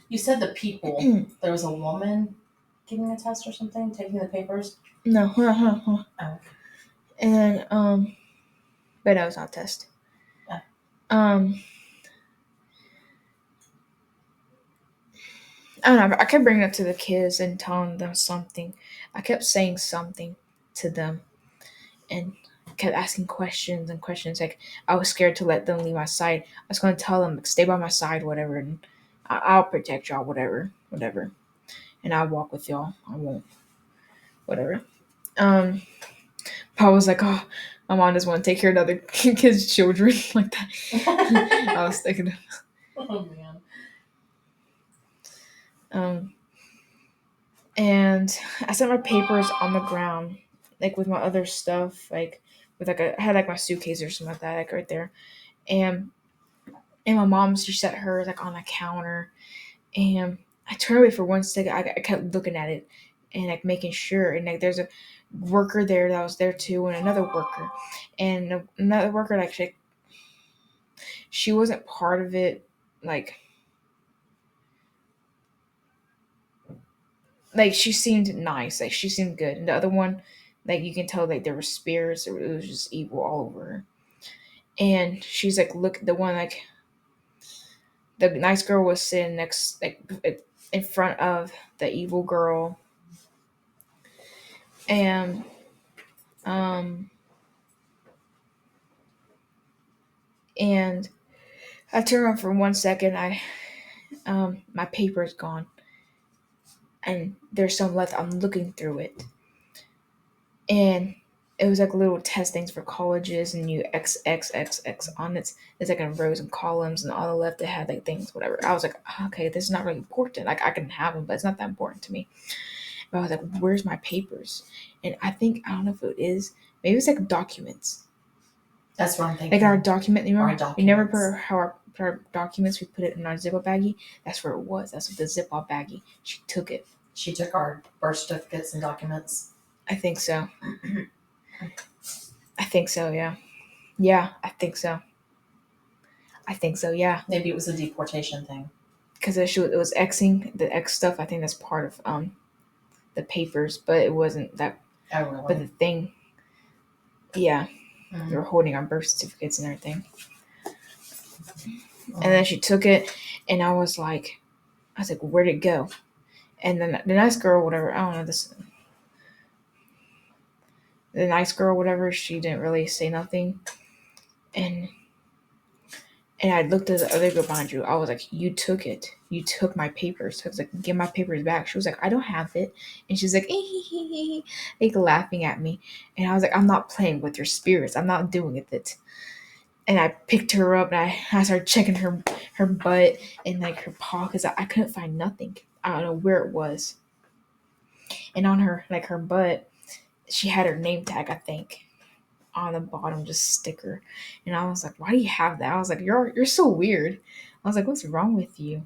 You said the people. There was a woman giving a test or something, taking the papers. no, Oh, and then but no, it's not a test. yeah. Um, I don't know. I kept bringing it up to the kids and telling them something. I kept saying something to them, and kept asking questions and questions. Like I was scared to let them leave my side. I was going to tell them like, stay by my side, whatever, and I'll protect y'all, whatever, whatever, and I'll walk with y'all. I won't, whatever. Um, I was like, oh, my mom doesn't want to take care of other kids' children like that. I was thinking, Oh man. um, and I set my papers on the ground, like with my other stuff, like with like I had like my suitcase or something like that, like right there, and my mom just set hers like on the counter, and I turned away for 1 second. I kept looking at it and like making sure, and like there's a worker there that was there too, and another worker, and another worker like she wasn't part of it, like she seemed nice, like she seemed good, and the other one, like you can tell like there were spirits, or it was just evil all over her. And she's like, look, the one like the nice girl was sitting next, like in front of the evil girl, and um and I turned around for 1 second. My paper is gone, and there's some left. I'm looking through it, and it was like little test things for colleges, and you X on it. It's like in rows and columns, and all the left it had like things, whatever. I was like, okay, this is not really important. Like I can have them, but it's not that important to me. But I was like, where's my papers? And I don't know if it is. Maybe it's like documents. That's what I'm Like thinking. our document, you Our remember? We never documents. put our documents. We put it in our Ziploc baggie. That's where it was. That's what the Ziploc baggie. She took it. She took our birth certificates and documents. I think so. I think so. Yeah. Yeah. I think so. I think so. Yeah. Maybe it was a deportation thing. Because it was Xing the X stuff. I think that's part of the papers, but it wasn't that. Oh really? But the thing, yeah, Mm. we were holding our birth certificates and everything. And then she took it, and I was like, where'd it go? And then the nice girl, whatever, I don't know this. The nice girl, whatever, she didn't really say nothing, and I looked at the other girl behind you. I was like, you took it. You took my papers. I was like, give my papers back. She was like, I don't have it. And she's like, like laughing at me. And I was like, I'm not playing with your spirits. I'm not doing it. And I picked her up, and I started checking her butt and like her paw, because I couldn't find nothing. I don't know where it was. And on her like her butt, she had her name tag, I think, on the bottom, just sticker. And I was like, why do you have that? I was like, you're so weird. I was like, what's wrong with you?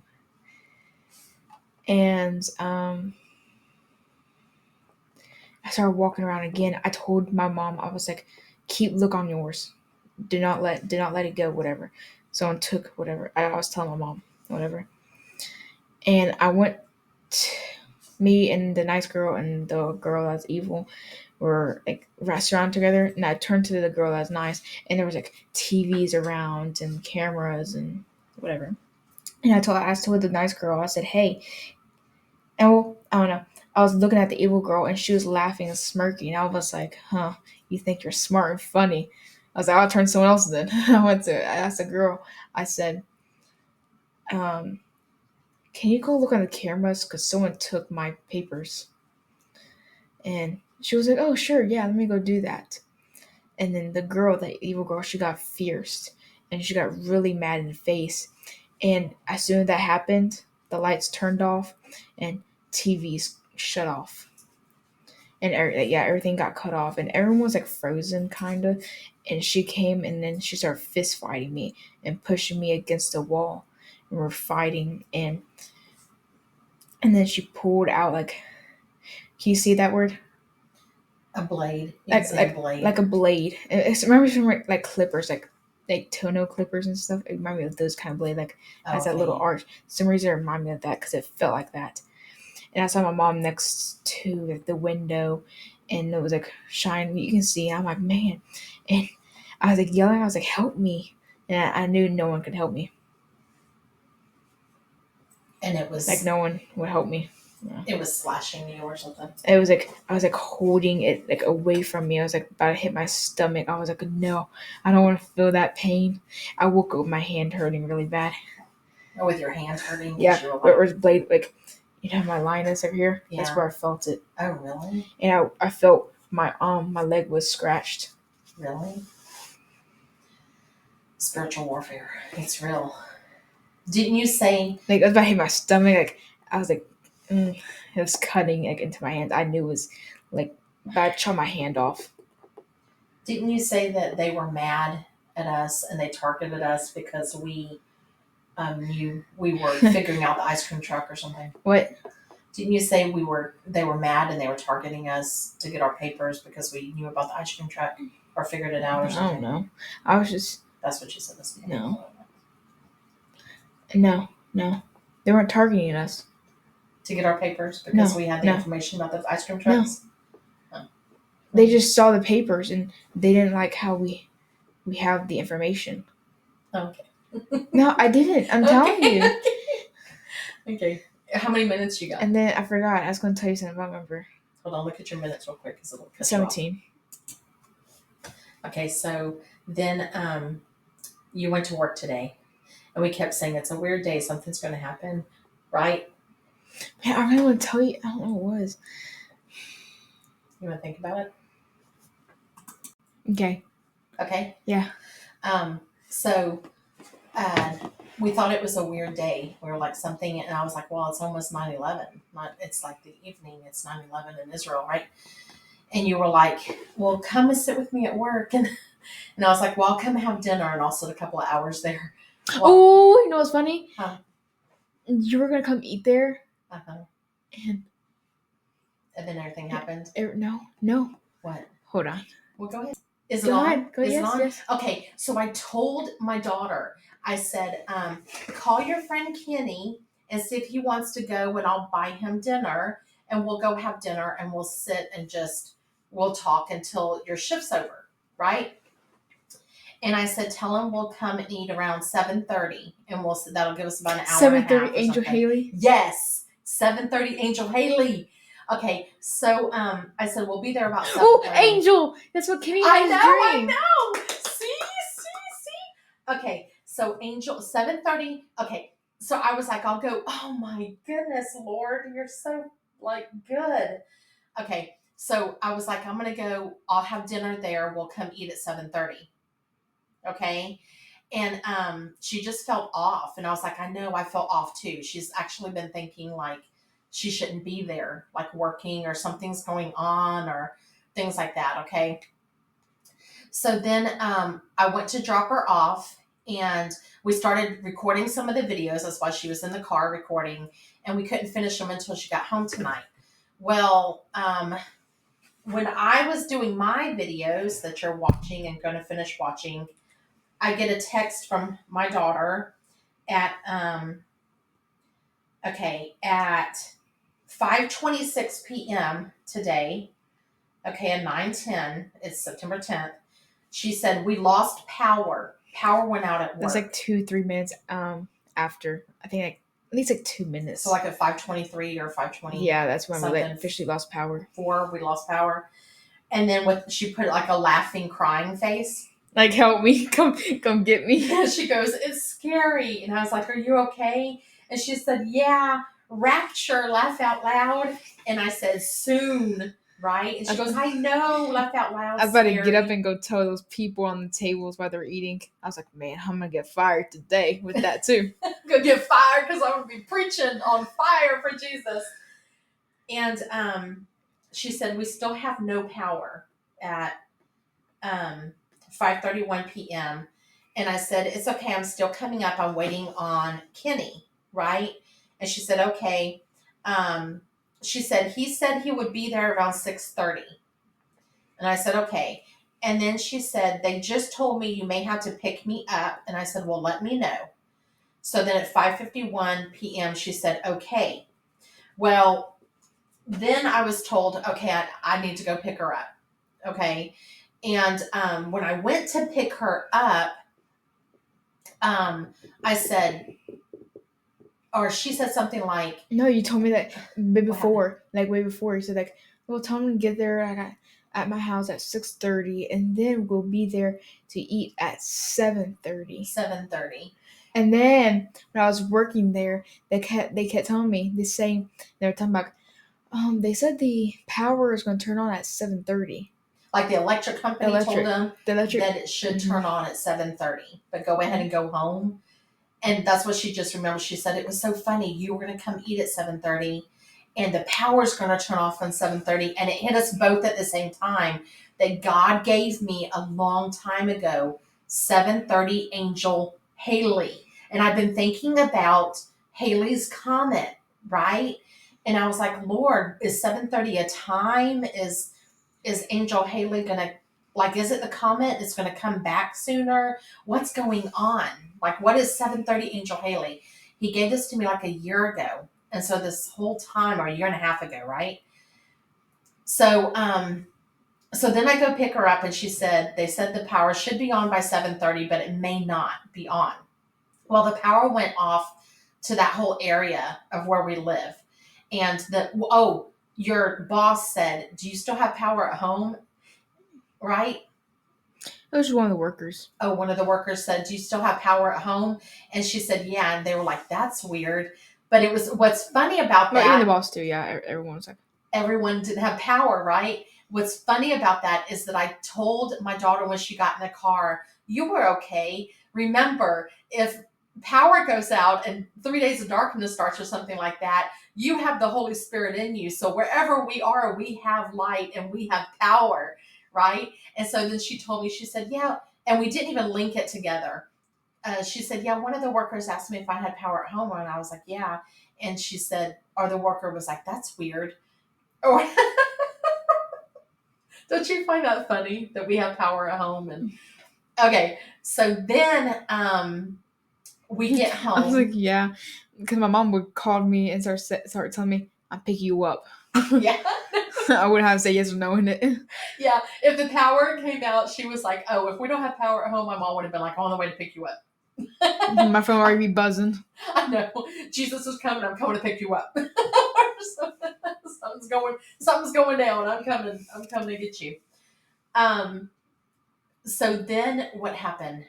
And I started walking around again. I told my mom, I was like, keep look on yours. Do not let it go, whatever. Someone took whatever. I was telling my mom, whatever. And I went, me and the nice girl and the girl that's evil were like restaurant together, and I turned to the girl that's nice, and there was like TVs around and cameras and whatever. And I told the nice girl, I said, hey, and well, I don't know. I was looking at the evil girl, and she was laughing and smirking. I was like, huh, you think you're smart and funny. I was like, I'll turn someone else then. I asked the girl, I said, um, can you go look on the cameras? Because someone took my papers. And she was like, oh, sure, yeah, let me go do that. And then the girl, the evil girl, she got fierce, and she got really mad in the face. And as soon as that happened, the lights turned off and TVs shut off. And everything got cut off, and everyone was like frozen, kind of. And she came, and then she started fist fighting me and pushing me against the wall. And we're fighting, and then she pulled out like, can you see that word? A blade. You can say a blade. Like a blade. It reminds me of like clippers, like toenail clippers and stuff. It reminded me of those kind of blade, like has that little arch. For some reason it reminded me of that because it felt like that. And I saw my mom next to like the window, and it was like shining. You can see. I'm like, man, and I was like yelling. I was like, help me! And I knew no one could help me. And it was like no one would help me. It was slashing you or something. It was like I was like holding it like away from me. I was like about to hit my stomach. I was like, no, I don't want to feel that pain. I woke up with my hand hurting really bad. Or with your hand hurting? Yeah, You were where it like, was blade like my line is over here. Yeah. That's where I felt it. Oh, really? And I felt my leg was scratched. Really? Spiritual warfare. It's real. Didn't you say Like I was about to hit my stomach. Like I was like, it was cutting like into my hand. I knew it was like about to chop my hand off. Didn't you say that they were mad at us and they targeted us because we were figuring out the ice cream truck or something? What? Didn't you say they were mad and they were targeting us to get our papers because we knew about the ice cream truck or figured it out or I something? don't know. I was just That's what you said this morning. No. They weren't targeting us. To get our papers because No, we had the no. information about the ice cream No. trucks? They just saw the papers and they didn't like how we have the information. Okay. No, I didn't. I'm telling you. Okay. How many minutes you got? And then I forgot. I was going to tell you something. I don't remember. Hold on, look at your minutes real quick because it'll cut 17. you off. Okay, so then you went to work today, and we kept saying it's a weird day. Something's going to happen, right? Man, I really want to tell you. I don't know what it was. You want to think about it? Okay. Okay. Yeah. So we thought it was a weird day. We were like something, and I was like, well, it's almost 9/11. It's like the evening. It's 9/11 in Israel, right? And you were like, well, come and sit with me at work. And I was like, well, I'll come have dinner. And I'll sit a couple of hours there. Well, Oh, you know what's funny? Huh? You were going to come eat there. Uh-huh. And then everything happened. No. What? Hold on. Well, go ahead. Is it Go on? ahead. Go Is yes, it on? yes. Okay, so I told my daughter, I said, call your friend Kenny and see if he wants to go and I'll buy him dinner and we'll go have dinner and we'll sit and we'll talk until your shift's over, right? And I said, tell him we'll come and eat around 7:30 and that'll give us about an hour and a half. 7:30 Angel Haley? Yes, 7:30 Angel Haley. Okay, so I said we'll be there about 7:30. Oh, Angel! That's what Kenny had I know. See. Okay, so Angel 7:30. Okay, so I was like, I'll go. Oh my goodness, Lord, you're so like good. Okay, so I was like, I'm gonna go. I'll have dinner there. We'll come eat at 7:30. Okay. And she just felt off. And I was like, I know I felt off too. She's actually been thinking like she shouldn't be there, like working or something's going on or things like that. Okay. So then I went to drop her off and we started recording some of the videos. That's why she was in the car recording. And we couldn't finish them until she got home tonight. Well, when I was doing my videos that you're watching and going to finish watching, I get a text from my daughter at at 5:26 p.m. today. Okay, at 9:10, it's September 10th. She said we lost power. Power went out at work. That's like 2-3 minutes after. I think like at least like 2 minutes. So like at 5:23 or 5:20. Yeah, that's when something. we officially lost power. 4, we lost power. And then she put like a laughing, crying face. Like, help me, come get me. And she goes, it's scary. And I was like, are you okay? And she said, yeah, rapture, laugh out loud. And I said, soon, right? And she goes, I know, laugh out loud. I was about to get up and go tell those people on the tables while they're eating. I was like, man, I'm going to get fired today with that too. Gonna get fired because I'm going to be preaching on fire for Jesus. And she said, we still have no power at 5:31 p.m. And I said, it's okay. I'm still coming up. I'm waiting on Kenny, right? And she said, okay. She said, he said he would be there around 6:30. And I said, okay. And then she said, they just told me you may have to pick me up. And I said, well, let me know. So then at 5:51 p.m., she said, okay. Well, then I was told, okay, I need to go pick her up. Okay. And when I went to pick her up, I said, or she said something like, No, you told me that way what happened? before, like way before. You said like, "Well, tell them to get there at my house at 6:30, and then we'll be there to eat at 7:30." 7:30. And then when I was working there, they kept telling me the same. They were talking about, they said the power is going to turn on at 7:30. Like the electric company told them The electric. that it should Mhm. turn on at 7:30, but go ahead and go home. And that's what she just remembered. She said it was so funny. You were going to come eat at 7:30, and the power's going to turn off on 7:30, and it hit us both at the same time that God gave me a long time ago 7:30 angel Haley. And I've been thinking about Haley's comet, right? And I was like, Lord, is 7:30 a time? Is Angel Haley gonna, like, is it the comet? It's gonna come back sooner? What's going on? Like, what is 7:30 Angel Haley? He gave this to me like a year ago. And so this whole time, or a year and a half ago, right? So so then I go pick her up and she said they said the power should be on by 7:30, but it may not be on. Well, the power went off to that whole area of where we live. And your boss said, "Do you still have power at home?" Right? It was just one of the workers. Oh, one of the workers said, "Do you still have power at home?" And she said, "Yeah." And they were like, "That's weird." But it was, what's funny about Well, even the that, boss too. Yeah, everyone was like, everyone didn't have power, right? What's funny about that is that I told my daughter when she got in the car, "You were okay. Remember, if power goes out and 3 days of darkness starts or something like that, you have the Holy Spirit in you. So wherever we are, we have light and we have power, right?" And so then she told me, she said, "Yeah." And we didn't even link it together. She said, "Yeah, one of the workers asked me if I had power at home." And I was like, "Yeah." And she said, or the worker was like, "That's weird." Or don't you find that funny that we have power at home? And okay, so then we get I was like, home. yeah, because my mom would call me and start telling me, "I'll pick you up." Yeah. I wouldn't have to say yes or no in it. Yeah. If the power came out, she was like, "Oh, if we don't have power at home," my mom would have been like, "I'm on the way to pick you up." My phone already be buzzing. I know. Jesus is coming. I'm coming to pick you up. Something's going down. I'm coming. I'm coming to get you. Um, so then what happened?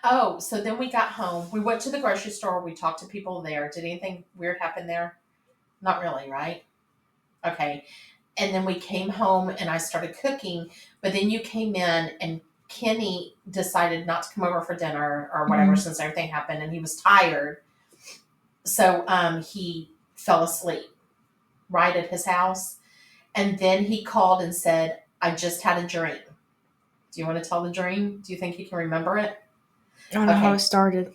Oh, so then we got home. We went to the grocery store. We talked to people there. Did anything weird happen there? Not really, right? Okay. And then we came home and I started cooking. But then you came in and Kenny decided not to come over for dinner or whatever Mhm. since everything happened and he was tired. So he fell asleep right at his house. And then he called and said, "I just had a dream." Do you want to tell the dream? Do you think you can remember it? I don't know how it Okay. started.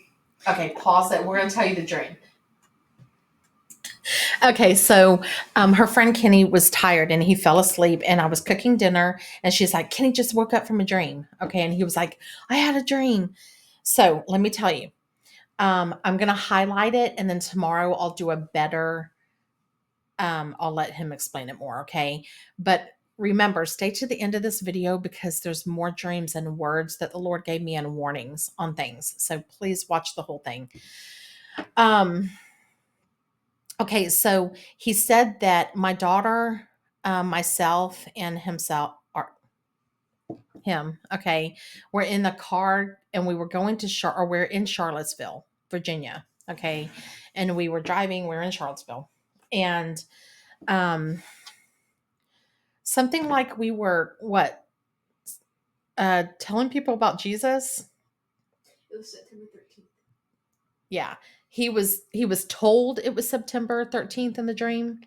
Okay, pause it. We're going to tell you the dream. Okay, so her friend Kenny was tired and he fell asleep, and I was cooking dinner, and she's like, "Kenny just woke up from a dream." Okay, and he was like, "I had a dream." So let me tell you, I'm going to highlight it, and then tomorrow I'll do a better, I'll let him explain it more. Okay, but remember, stay to the end of this video because there's more dreams and words that the Lord gave me and warnings on things. So please watch the whole thing. Um, Okay, so he said that my daughter, myself, and himself, or him, okay, were in the car and we were going to or we're in Charlottesville, Virginia, okay, and we were driving. We were in Charlottesville, and um, something like we were telling people about Jesus. It was September 13th. Yeah, he was told it was September 13th in the dream.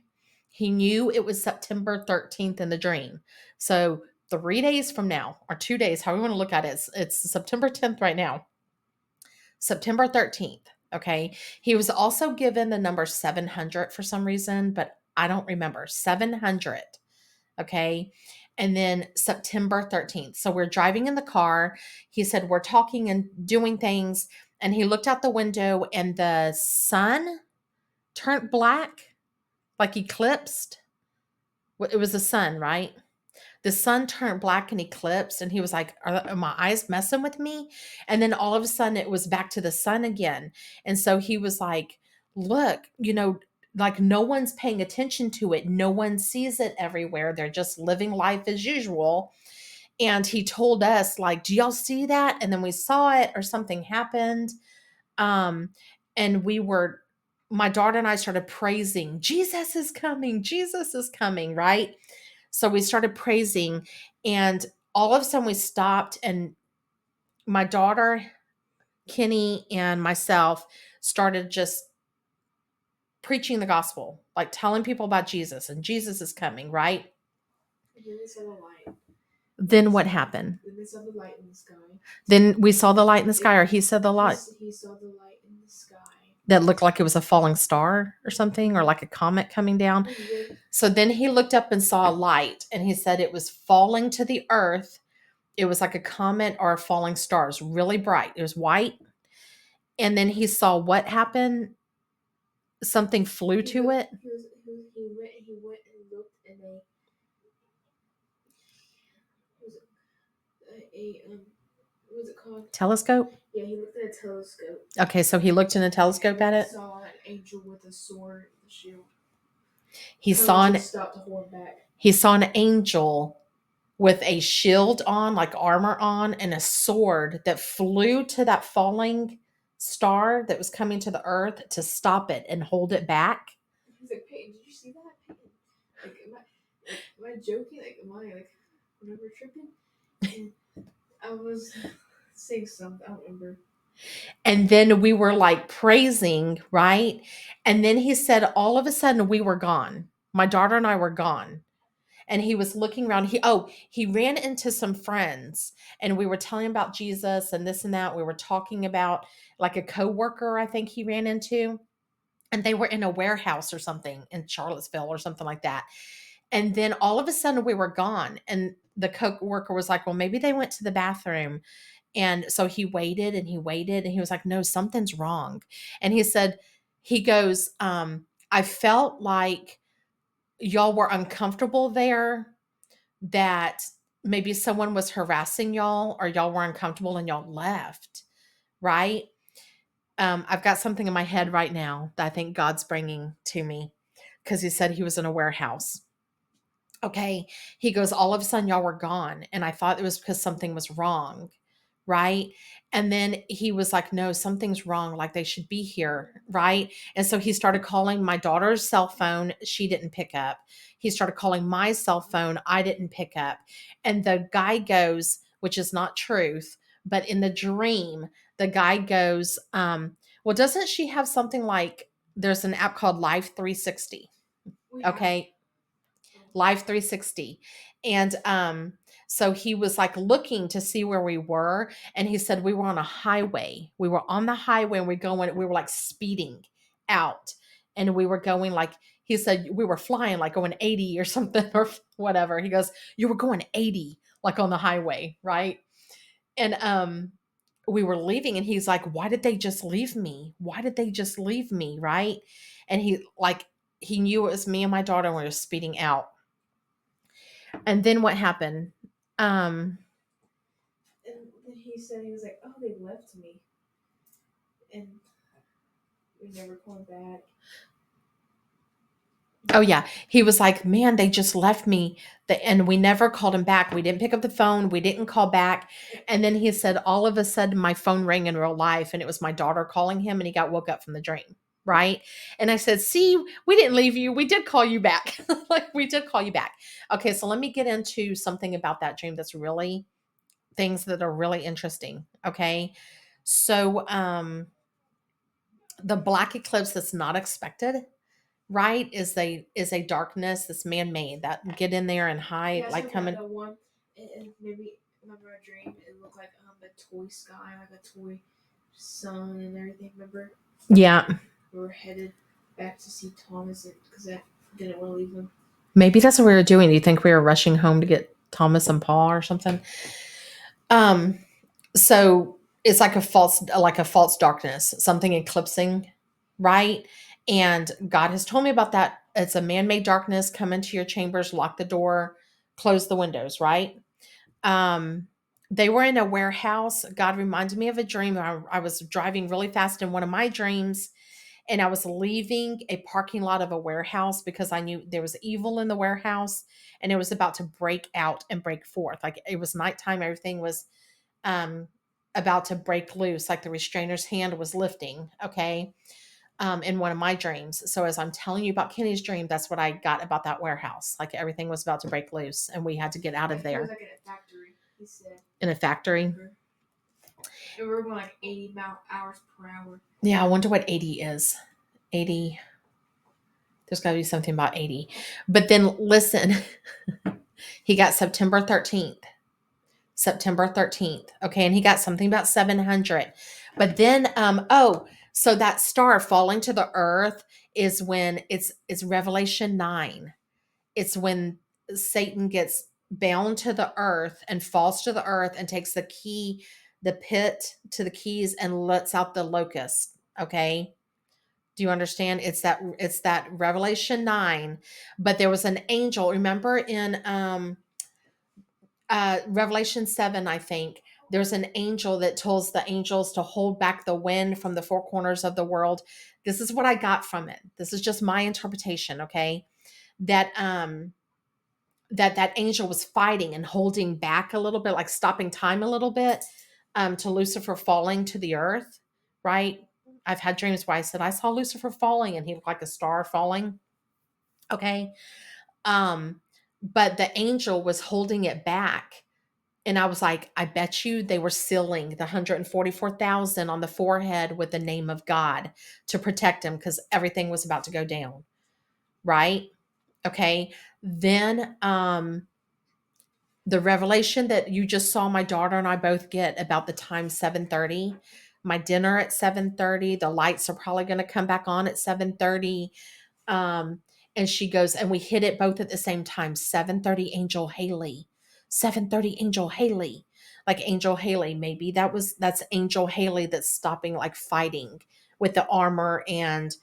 He knew it was September 13th in the dream. So 3 days from now, or 2 days, how we want to look at it, it's September 10th right now. September 13th. Okay. He was also given the number 700 for some reason, but I don't remember. 700. Okay. And then September 13th. So we're driving in the car. He said, we're talking and doing things. And he looked out the window and the sun turned black, like eclipsed. It was the sun, right? The sun turned black and eclipsed. And he was like, are my eyes messing with me? And then all of a sudden it was back to the sun again. And so he was look, like no one's paying attention to it. No one sees it everywhere. They're just living life as usual. And he told us, like, do y'all see that? And then we saw it, or something happened. Um, and my daughter and I started praising, Jesus is coming, Jesus is coming, right? So we started praising, and all of a sudden we stopped, and my daughter, Kenny, and myself started just preaching the gospel, like telling people about Jesus, and Jesus is coming, right? And then they saw the light. Then what happened? Then they saw the light in the sky. Then we saw the light in the sky, or he saw the light He saw the light in the sky. that looked like it was a falling star or something, or like a comet coming down. So then he looked up and saw a light, and he said it was falling to the earth. It was like a comet or a falling star. It was really bright. It was white. And then he saw what happened. Something flew to it. He went and looked in what was it called? Telescope? Yeah, he looked at a telescope. Okay, so he looked in a telescope at it. He saw an angel with a sword and a shield. He saw stopped to hold back. He saw an angel with a shield on, like armor on, and a sword that flew to that falling star that was coming to the earth to stop it and hold it back. He's like, Peyton, did you see that? Peyton? Am I joking? Am I tripping? And I was saying something. I don't remember. And then we were like praising, right? And then he said, all of a sudden we were gone. My daughter and I were gone. And he was looking around. He ran into some friends, and we were telling about Jesus and this and that. We were talking about like a coworker, I think he ran into, and they were in a warehouse or something in Charlottesville or something like that. And then all of a sudden we were gone. And the coworker was like, well, maybe they went to the bathroom. And so he waited and he waited, and he was like, no, something's wrong. And he goes, I felt like y'all were uncomfortable there, that maybe someone was harassing y'all, or y'all were uncomfortable and y'all left, right? I've got something in my head right now that I think God's bringing to me, because he said he was in a warehouse. Okay. He goes, all of a sudden y'all were gone. And I thought it was because something was wrong. Right. And then he was like, no, something's wrong. Like they should be here. Right. And so he started calling my daughter's cell phone. She didn't pick up. He started calling my cell phone. I didn't pick up. And the guy goes, which is not truth, but in the dream, the guy goes, well, doesn't she have something like, there's an app called Life 360. Okay. Live 360. And so he was like looking to see where we were, and he said we were on a highway. We were on the highway, and we were like speeding out, and we were going like, he said we were flying like going 80 or something or whatever. He goes, you were going 80 like on the highway, right? And we were leaving, and he's like, why did they just leave me? Why did they just leave me, right? And he knew it was me and my daughter, and we were speeding out. And then what happened? And then he said, he was like, oh, they left me. And we never called back. Oh yeah. He was like, man, they just left me. And we never called him back. We didn't pick up the phone. We didn't call back. And then he said, all of a sudden my phone rang in real life, and it was my daughter calling him, and he got woke up from the dream. Right. And I said, see, we didn't leave you. We did call you back. Like we did call you back. Okay. So let me get into something about that dream that's really things that are really interesting. Okay. So, the black eclipse that's not expected, right, is a darkness that's man-made that get in there and hide, Yeah, like coming. the one, and maybe remember a dream. It looked like the toy sky, like a toy sun and everything. Remember? Yeah, We were headed back to see Thomas because I didn't want to leave him. maybe that's what we were doing. Do you think we were rushing home to get Thomas and Paul or something? So it's like a false darkness, something eclipsing, right? And God has told me about that. It's a man-made darkness. Come into your chambers, lock the door, close the windows, right? um they were in a warehouse. God reminded me of a dream. I was driving really fast in one of my dreams, and I was leaving a parking lot of a warehouse because I knew there was evil in the warehouse and it was about to break out and break forth. Like it was nighttime, everything was um about to break loose, like the restrainer's hand was lifting, okay, in one of my dreams. So as I'm telling you about Kenny's dream, that's what I got about that warehouse. Like everything was about to break loose and we had to get out of It was there. like in a factory, he said. In a factory. And we were going like 80 hours per hour. Yeah, I wonder what 80 is. 80. There's got to be something about 80. But then listen, he got September 13th. September 13th. Okay. And he got something about 700. But then, so that star falling to the earth is when it's Revelation 9. It's when Satan gets bound to the earth and falls to the earth and takes the key, the pit to the keys and lets out the locust. Okay. Do you understand? It's that Revelation 9. But there was an angel, remember in Revelation 7, I think, there's an angel that tells the angels to hold back the wind from the four corners of the world. This is what I got from it. This is just my interpretation, okay? That that angel was fighting and holding back a little bit, like stopping time a little bit, to Lucifer falling to the earth, right? I've had dreams where I said I saw Lucifer falling and he looked like a star falling. Okay. Um, but the angel was holding it back. And I was like, I bet you they were sealing the 144,000 on the forehead with the name of God to protect him because everything was about to go down. Right. Okay. Then the revelation that you just saw my daughter and I both get about the time 7:30, my dinner at 7:30, the lights are probably going to come back on at 7:30. Um, and she goes, and we hit it both at the same time, 7:30 Angel Haley, 7:30 Angel Haley, like Angel Haley. Maybe that's Angel Haley that's stopping, like fighting with the armor. And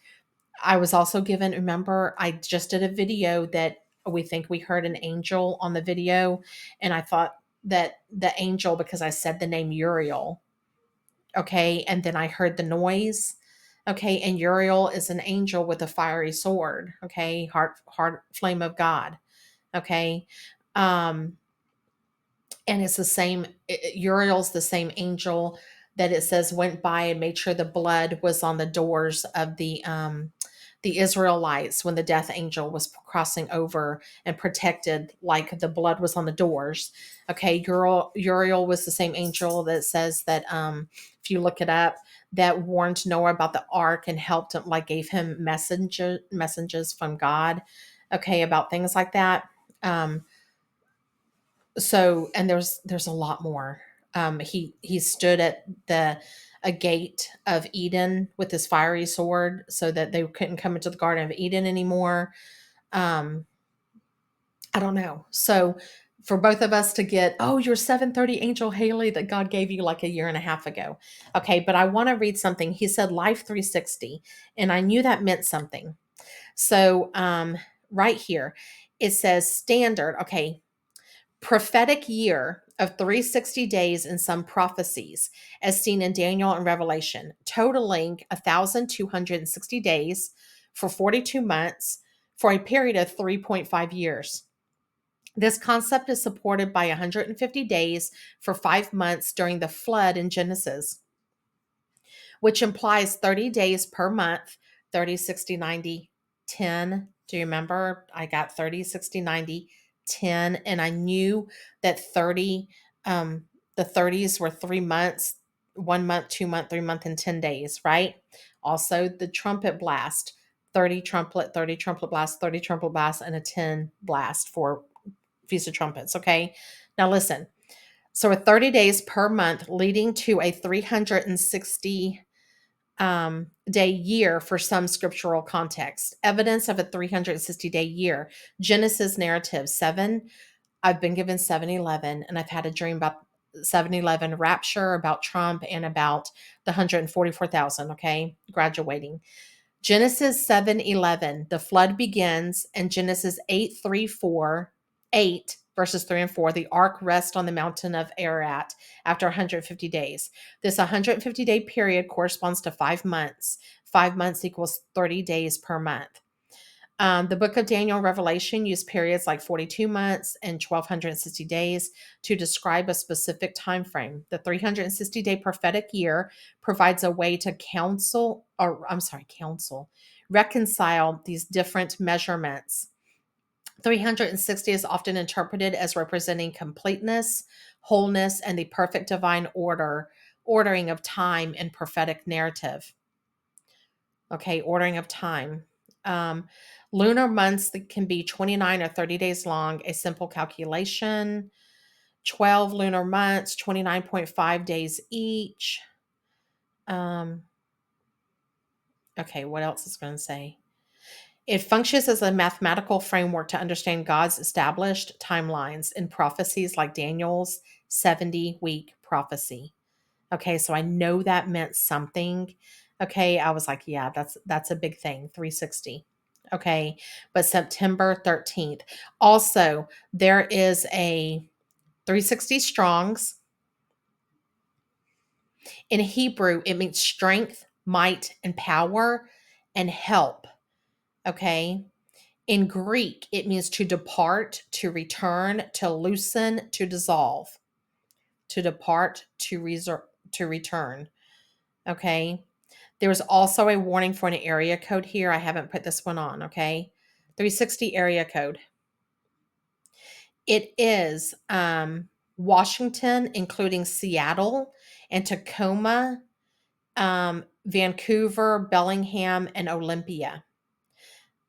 I was also given, remember, I just did a video that we think we heard an angel on the video. And I thought that the angel, because I said the name Uriel, okay, and then I heard the noise. Okay, and Uriel is an angel with a fiery sword. Okay, heart flame of God. Okay, um, and it's the same. Uriel's the same angel that it says went by and made sure the blood was on the doors of the Israelites when the death angel was crossing over and protected, like the blood was on the doors. Okay, Uriel was the same angel that says that if you look it up, that warned Noah about the ark and helped him, like gave him messages from God. Okay, about things like that. So and there's a lot more. He stood at the a gate of Eden with his fiery sword so that they couldn't come into the Garden of Eden anymore. um I don't know. So for both of us to get, oh, your 7:30 Angel Haley that God gave you like a year and a half ago. Okay, but I want to read something. He said Life 360, and I knew that meant something. So right here it says standard. Okay, prophetic year of 360 days in some prophecies, as seen in Daniel and Revelation, totaling 1,260 days for 42 months for a period of 3.5 years. This concept is supported by 150 days for 5 months during the flood in Genesis, which implies 30 days per month, 30, 60, 90, 10. Do you remember? I got 30, 60, 90, 10. And I knew that 30, the 30s were 3 months, 1 month, 2 month, 3 month, and 10 days, right? Also, the trumpet blast, 30 trumpet blast, 30 trumpet blast, and a 10 blast for Feast of Trumpets. Okay. Now listen. So, a 30 days per month leading to a 360 day year for some scriptural context. Evidence of a 360-day year. Genesis narrative 7. I've been given 7-11, and I've had a dream about 7-11 rapture, about Trump, and about the 144,000, okay, graduating. Genesis 7:11, the flood begins, and Genesis 8:3, 4, 8 verses 3 and 4, the ark rests on the mountain of Ararat after 150 days. This 150-day period corresponds to 5 months. 5 months equals 30 days per month. The book of Daniel and Revelation use periods like 42 months and 1260 days to describe a specific time frame. The 360-day prophetic year provides a way to reconcile these different measurements. 360 is often interpreted as representing completeness, wholeness, and the perfect divine ordering of time and prophetic narrative. Okay, ordering of time. Um, Lunar months that can be 29 or 30 days long, a simple calculation. 12 lunar months, 29.5 days each. Okay, what else is going to say? It functions as a mathematical framework to understand God's established timelines in prophecies like Daniel's 70-week prophecy. Okay, so I know that meant something. Okay, I was like, yeah, that's a big thing, 360. Okay, but September 13th. Also, there is a 360 Strongs. In Hebrew, it means strength, might, and power and help. Okay. In Greek, it means to depart, to return, to loosen, to dissolve, to depart, to return. Okay. There's also a warning for an area code here. I haven't put this one on. Okay. 360 area code. It is Washington, including Seattle and Tacoma, Vancouver, Bellingham, and Olympia.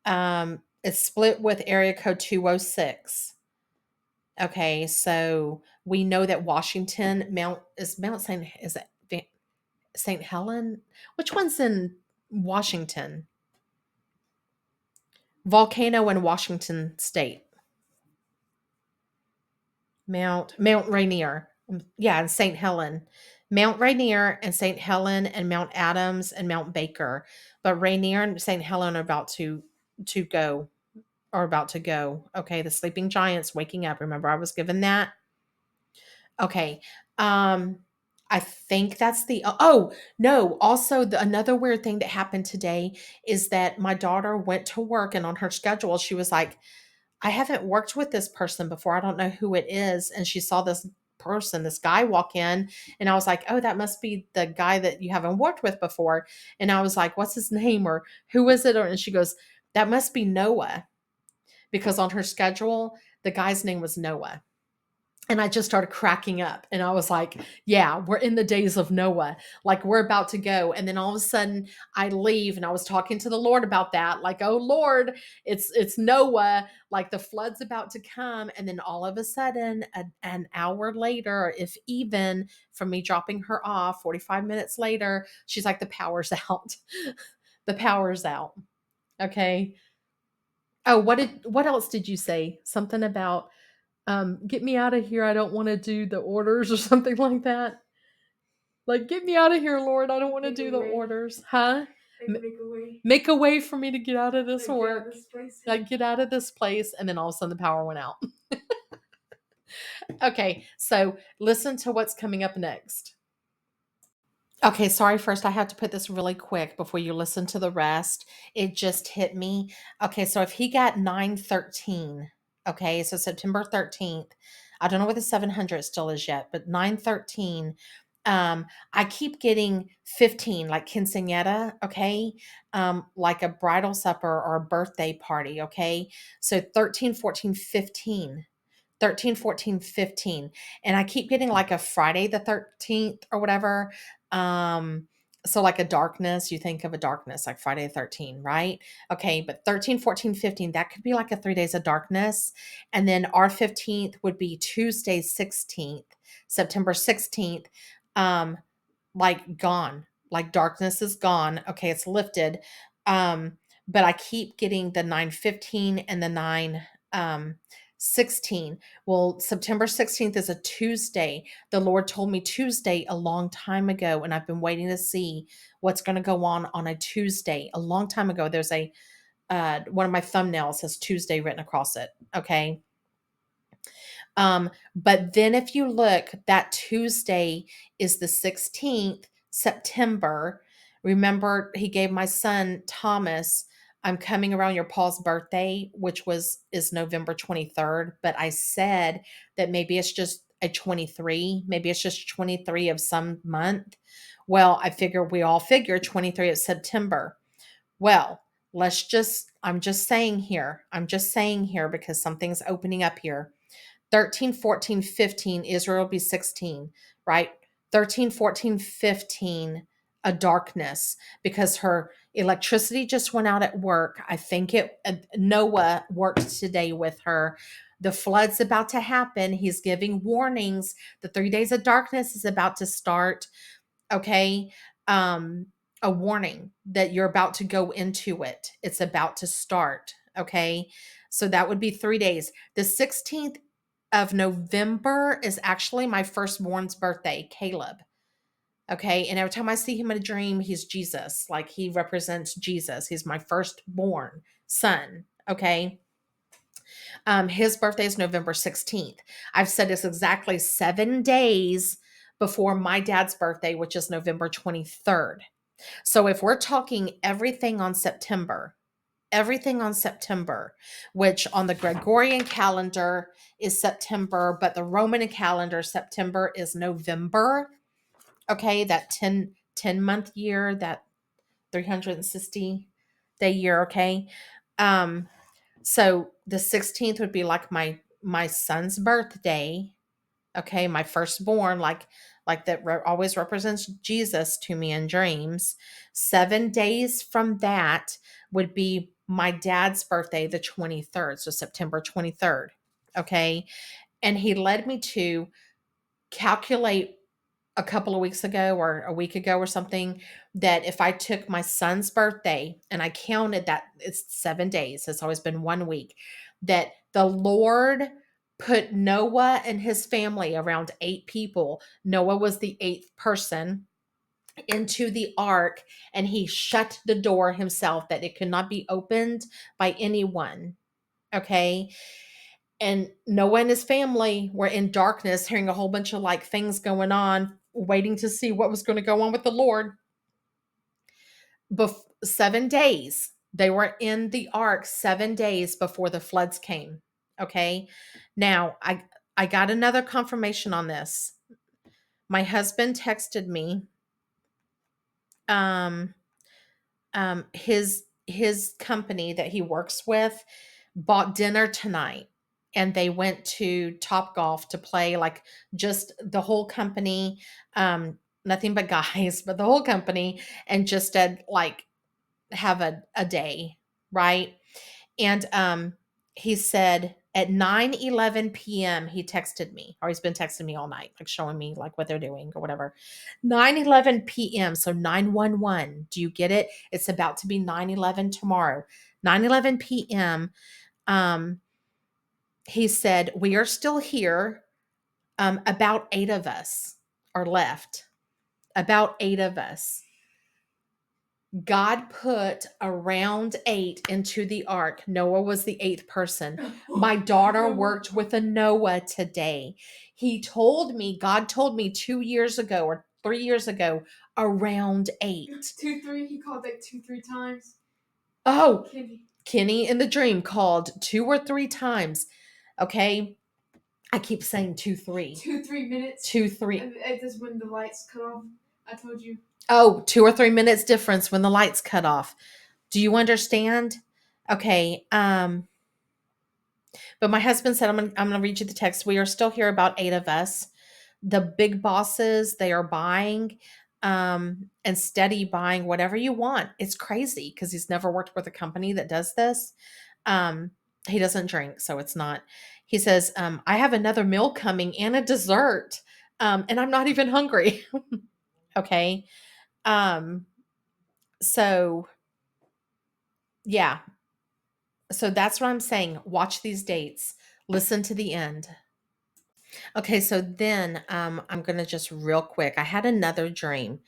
It's split with area code 206. Okay, so we know that Washington, Mount St. Is it St. Helen? Which one's in Washington? Volcano in Washington State. Mount Rainier. Yeah, and St. Helen. Mount Rainier and St. Helen and Mount Adams and Mount Baker. But Rainier and St. Helen are to go about to go. Okay, the sleeping giants waking up. Remember I was given that? Okay. Um I think that's the oh, no, also another weird thing that happened today is that my daughter went to work and on her schedule she was like, I haven't worked with this person before. I don't know who it is. And she saw this person, this guy walk in, and I was like, oh, that must be the guy that you haven't worked with before. And I was like, what's his name or who is it? And she goes, that must be Noah, because on her schedule, the guy's name was Noah. And I just started cracking up and I was like, yeah, we're in the days of Noah. Like we're about to go. And then all of a sudden I leave and I was talking to the Lord about that. Like, oh Lord, it's Noah, like the flood's about to come. And then all of a sudden, an hour later, if even from me dropping her off, 45 minutes later, she's like, the power's out. The power's out. Okay. Oh, what else did you say? Something about get me out of here. I don't want to do the orders or something like that. Like, get me out of here, Lord. I don't want to do the orders. Huh? Make a way. Make a way for me to get out of this Like, work. Like, get out of this place. And then all of a sudden the power went out. Okay. So listen to what's coming up next. Okay, sorry. First, I have to put this really quick before you listen to the rest. It just hit me. Okay, so if he got 913, okay, so September 13th, I don't know what the 700 still is yet, but 913, I keep getting 15, like quinceañera, okay, like a bridal supper or a birthday party, okay, so 13, 14, 15. 13, 14, 15, and I keep getting like a Friday the 13th or whatever. um so like a darkness, you think of a darkness like Friday the 13th, right? Okay, but 13, 14, 15, that could be like a 3 days of darkness. And then our 15th would be Tuesday 16th, September 16th. um like gone, like darkness is gone. Okay, it's lifted. But I keep getting the 915 and the 9 16. Well, September 16th is a Tuesday. The Lord told me Tuesday a long time ago, and I've been waiting to see what's going to go on a Tuesday. A long time ago, there's a one of my thumbnails has Tuesday written across it. Okay. But then if you look, that Tuesday is the 16th September. Remember, he gave my son Thomas, I'm coming around your Paul's birthday, which is November 23rd. But I said that maybe it's just a 23, maybe it's just 23 of some month. Well, I figure we all figure 23 of September. Well, I'm just saying here because something's opening up here. 13, 14, 15, Israel will be 16, right? 13, 14, 15, a darkness because her electricity just went out at work. I think Noah worked today with her. The flood's about to happen. He's giving warnings. The 3 days of darkness is about to start. Okay. Um, a warning that you're about to go into it. It's about to start. Okay. So that would be 3 days. The 16th of November is actually my firstborn's birthday, Caleb. Okay. And every time I see him in a dream, he's Jesus. Like he represents Jesus. He's my firstborn son. Okay. His birthday is November 16th. I've said it's exactly 7 days before my dad's birthday, which is November 23rd. So if we're talking everything on September, which on the Gregorian calendar is September, but the Roman calendar, September is November. Okay, that 10 month year, that 360-day year. Okay. Um, so the 16th would be like my son's birthday. Okay, my firstborn, like that always represents Jesus to me in dreams. 7 days from that would be my dad's birthday, the 23rd, so September 23rd. Okay, and he led me to calculate a couple of weeks ago or a week ago or something that if I took my son's birthday and I counted that it's 7 days, it's always been 1 week, that the Lord put Noah and his family, around 8 people. Noah was the eighth person into the ark, and he shut the door himself that it could not be opened by anyone. Okay. And Noah and his family were in darkness, hearing a whole bunch of like things going on, waiting to see what was going to go on with the Lord. 7 days. They were in the ark 7 days before the floods came. Okay. Now I got another confirmation on this. My husband texted me um his company that he works with bought dinner tonight, and they went to Top Golf to play, like just the whole company, nothing but guys, but the whole company, and just did like have a day, right? And he said at 9:11 p.m. he texted me, or he's been texting me all night, like showing me like what they're doing or whatever. 9:11 p.m. So 911. Do you get it? It's about to be 9/11 tomorrow. 9:11 p.m. Um, he said, "We are still here. About 8 of us are left. About 8 of us. God put around 8 into the ark. Noah was the eighth person. My daughter worked with a Noah today. God told me 2 years ago or 3 years ago, around 8. 2, 3. He called like 2, 3 times. Oh, Kenny in the dream called 2 or 3 times. Okay. I keep saying 2, 3. 2, 3 minutes. 2, 3. And that's when the lights cut off. I told you. Oh, 2 or 3 minutes difference when the lights cut off. Do you understand? Okay. But my husband said, I'm gonna read you the text. We are still here, about 8 of us. The big bosses, they are buying, and steady buying whatever you want. It's crazy because he's never worked with a company that does this. Um, he doesn't drink, so it's not. He says, I have another meal coming and a dessert. And I'm not even hungry. Okay. Um, so yeah. So that's what I'm saying. Watch these dates. Listen to the end. Okay, so then I'm gonna just real quick. I had another dream.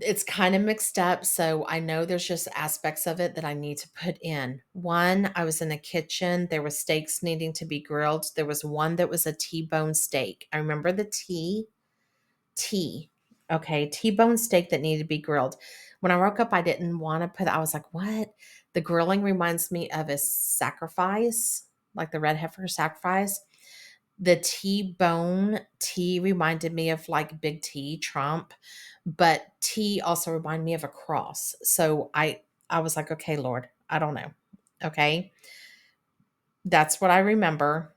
It's kind of mixed up, so I know there's just aspects of it that I need to put in. One, I was in the kitchen, there were steaks needing to be grilled. There was one that was a T-bone steak. I remember the T. Okay, T-bone steak that needed to be grilled. When I woke up, I didn't want to put I was like, "What?" The grilling reminds me of a sacrifice, like the red heifer sacrifice. The T-bone T reminded me of like Big T, Trump, but T also reminded me of a cross. So I was like, "Okay, Lord, I don't know." Okay? That's what I remember.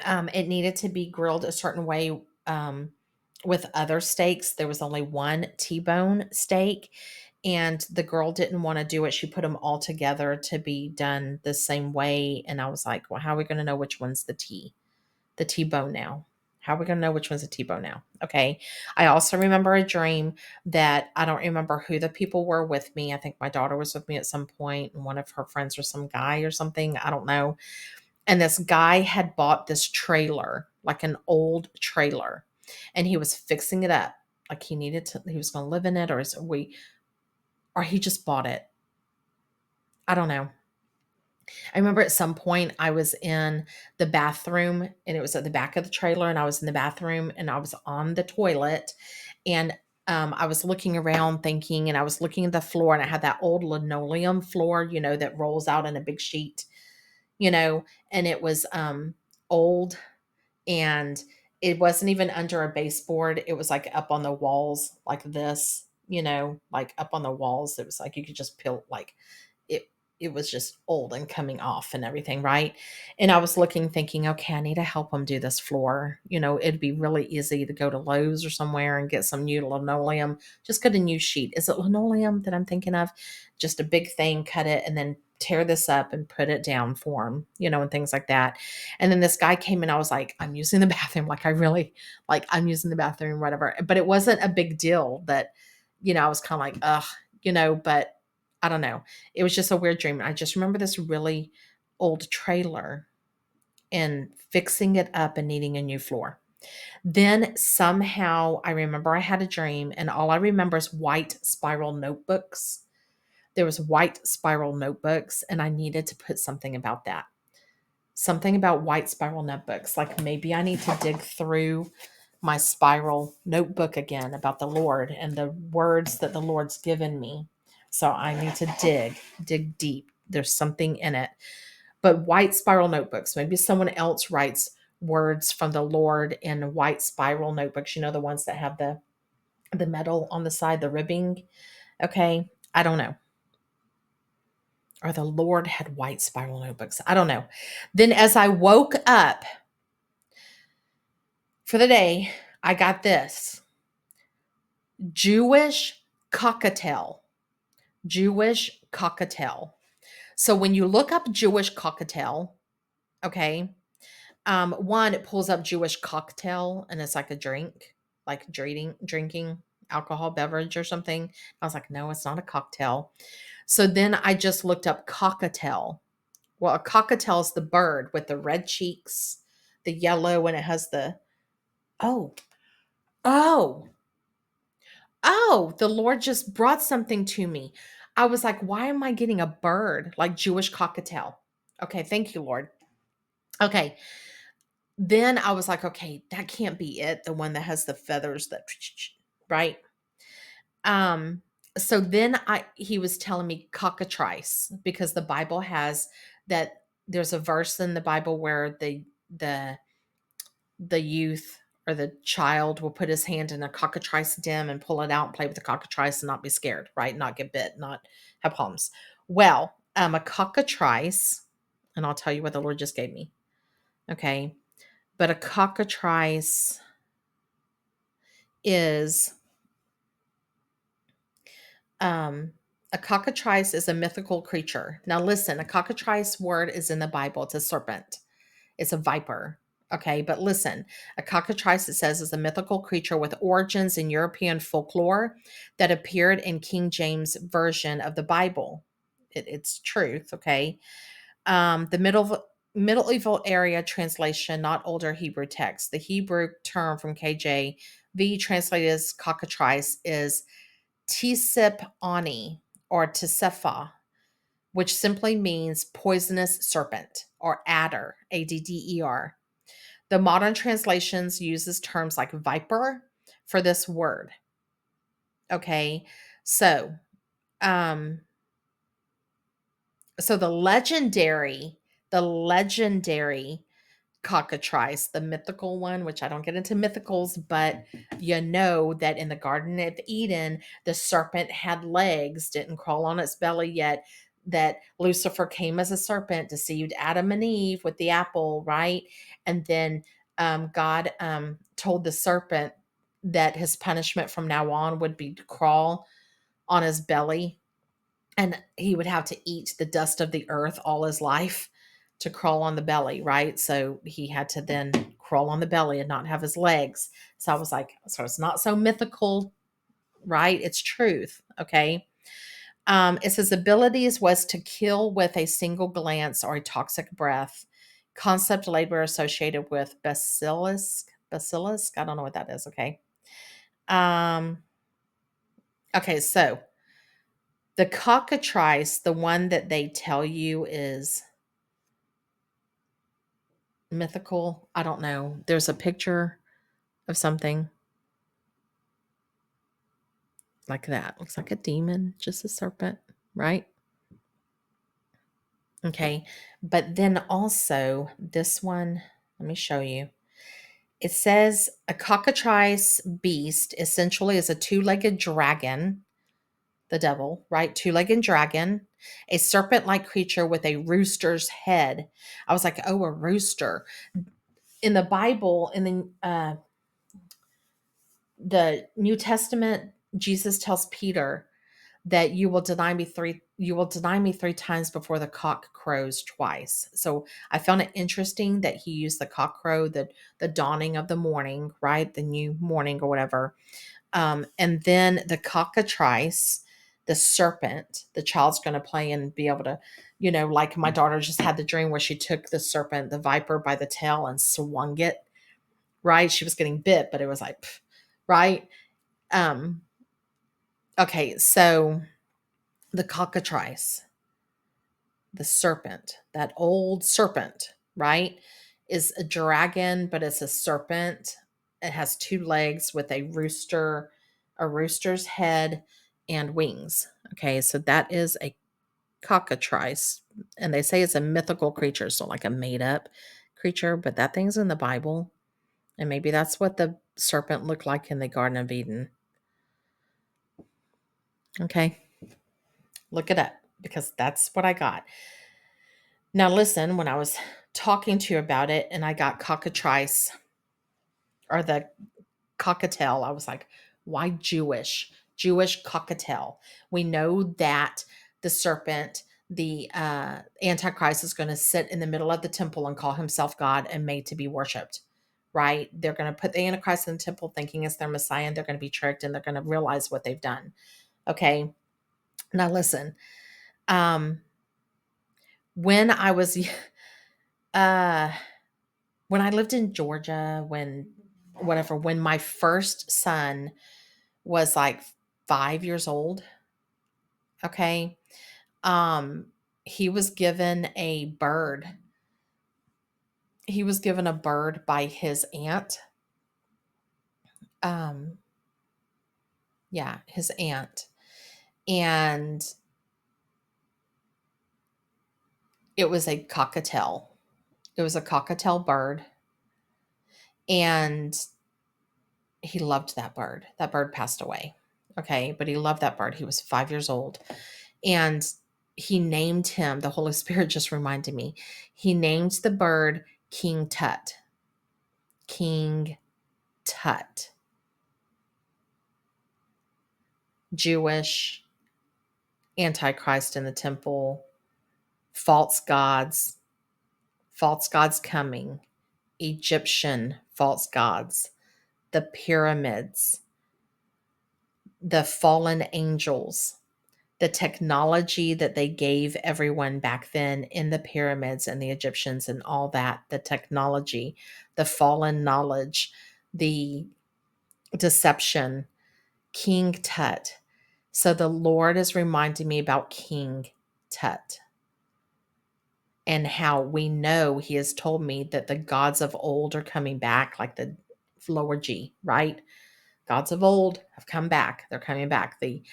It needed to be grilled a certain way with other steaks. There was only one T-bone steak, and the girl didn't want to do it. She put them all together to be done the same way, and I was like, "Well, how are we going to know which one's the T-bone now? How are we going to know which one's a T-bone now?" Okay. I also remember a dream that I don't remember who the people were with me. I think my daughter was with me at some point, and one of her friends was some guy or something. I don't know. And this guy had bought this trailer, like an old trailer, and he was fixing it up. Like he was going to live in it, or he just bought it. I don't know. I remember at some point I was in the bathroom and it was at the back of the trailer, and I was in the bathroom and I was on the toilet, and I was looking around thinking, and I was looking at the floor, and I had that old linoleum floor, that rolls out in a big sheet, you know, and it was old, and it wasn't even under a baseboard. It was like up on the walls like this, like up on the walls. It was like you could just peel like it it was just old and coming off and everything, right? And I was looking thinking, okay, I need to help them do this floor. It'd be really easy to go to Lowe's or somewhere and get some new linoleum. Just get a new sheet. Is it linoleum that I'm thinking of? Just a big thing, cut it, and then tear this up and put it down for them, and things like that. And then this guy came in. I was like, I'm using the bathroom. Like, I really, like, I'm using the bathroom, whatever. But it wasn't a big deal that, I was kind of like, ugh, but I don't know. It was just a weird dream. I just remember this really old trailer and fixing it up and needing a new floor. Then somehow I remember I had a dream, and all I remember is white spiral notebooks. There was white spiral notebooks, and I needed to put something about that. Something about white spiral notebooks. Like, maybe I need to dig through my spiral notebook again about the Lord and the words that the Lord's given me. So I need to dig deep. There's something in it. But white spiral notebooks, maybe someone else writes words from the Lord in white spiral notebooks, the ones that have the metal on the side, the ribbing. Okay. I don't know. Or the Lord had white spiral notebooks. I don't know. Then as I woke up for the day, I got this Jewish cockatiel. Jewish cockatiel. So when you look up Jewish cockatiel, okay, one, it pulls up Jewish cocktail, and it's like a drink, like drinking alcohol beverage or something. I was like, no, it's not a cocktail. So then I just looked up cockatiel. Well, a cockatiel is the bird with the red cheeks, the yellow, and it has oh, oh, the Lord just brought something to me. I was like, why am I getting a bird like Jewish cockatiel? Okay, thank you, Lord. Okay. Then I was like, okay, that can't be it. The one that has the feathers that, right? Um, so then he was telling me cockatrice, because the Bible has that. There's a verse in the Bible where the the youth or the child will put his hand in a cockatrice dim and pull it out and play with the cockatrice and not be scared, right? Not get bit, not have palms. Well, a cockatrice, and I'll tell you what the Lord just gave me. Okay. But a cockatrice is um a cockatrice is a mythical creature. Now listen, a cockatrice word is in the Bible. It's a serpent. It's a viper. Okay, but listen, a cockatrice, it says, is a mythical creature with origins in European folklore that appeared in King James Version of the Bible. It's truth, okay? The medieval area translation, not older Hebrew text. The Hebrew term from KJV translated as cockatrice is Tisip or Tisefa, which simply means poisonous serpent or adder, adder. The modern translations uses terms like viper for this word. Okay, so um, so the legendary cockatrice, the mythical one, which I don't get into mythicals, but you know that in the Garden of Eden, the serpent had legs, didn't crawl on its belly yet. That Lucifer came as a serpent, deceived Adam and Eve with the apple, right? And then God told the serpent that his punishment from now on would be to crawl on his belly, and he would have to eat the dust of the earth all his life to crawl on the belly, right? So he had to then crawl on the belly and not have his legs. So I was like, so it's not so mythical, right? It's truth, okay? It says abilities was to kill with a single glance or a toxic breath. Concept labor associated with basilisk. I don't know what that is, okay? Um, okay, so the cockatrice, the one that they tell you is mythical, I don't know. There's a picture of something like that. Looks like a demon, just a serpent, right? Okay. But then also this one, let me show you. It says a cockatrice beast essentially is a two-legged dragon, the devil, right? Two-legged dragon, a serpent-like creature with a rooster's head. I was like, oh, a rooster. In the Bible, in the New Testament, Jesus tells Peter that you will deny me 3 times before the cock crows twice. So I found it interesting that he used the cock crow, the dawning of the morning, right? The new morning or whatever. And then the cockatrice, the serpent, the child's going to play and be able to, like my daughter just had the dream where she took the serpent, the viper by the tail and swung it, right? She was getting bit, but it was like, pff, right? Um, okay, so the cockatrice, the serpent, that old serpent, right, is a dragon, but it's a serpent. It has 2 legs with a rooster's head and wings. Okay, so that is a cockatrice. And they say it's a mythical creature, so like a made up creature, but that thing's in the Bible. And maybe that's what the serpent looked like in the Garden of Eden. Okay, look it up because that's what I got. Now, listen, when I was talking to you about it and I got cockatrice or the cockatiel, I was like, why Jewish? Jewish cockatiel. We know that the serpent, the Antichrist, is going to sit in the middle of the temple and call himself God and made to be worshiped, right? They're going to put the Antichrist in the temple thinking it's their Messiah, and they're going to be tricked and they're going to realize what they've done. Okay. Now, listen, um, when I was, uh, when I lived in Georgia, when my first son was like 5 years old, okay, um, he was given a bird. He was given a bird by his aunt. Um, yeah, his aunt. And it was a cockatiel. It was a cockatiel bird. And he loved that bird. That bird passed away. Okay, but he loved that bird. He was 5 years old. And he named him, the Holy Spirit just reminded me, he named the bird King Tut. King Tut. Jewish, Antichrist in the temple, false gods coming, Egyptian false gods, the pyramids, the fallen angels, the technology that they gave everyone back then in the pyramids and the Egyptians and all that, the technology, the fallen knowledge, the deception, King Tut. So the Lord is reminding me about King Tut and how we know he has told me that the gods of old are coming back, like the lower G, right? Gods of old have come back. They're coming back. The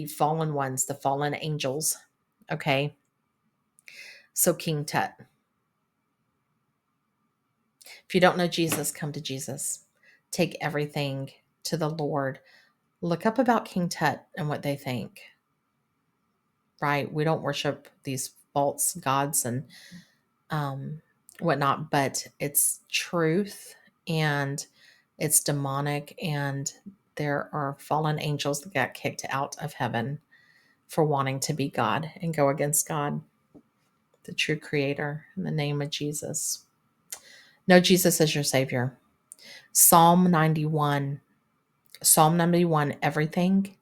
fallen ones, the fallen angels. Okay. So King Tut. If you don't know Jesus, come to Jesus. Take everything to the Lord. Look up about King Tut and what they think. Right? We don't worship these false gods and whatnot, but it's truth and it's demonic, and there are fallen angels that got kicked out of heaven for wanting to be God and go against God, the true creator, in the name of Jesus. Know Jesus as your savior. Psalm 91. Psalm 91, everything.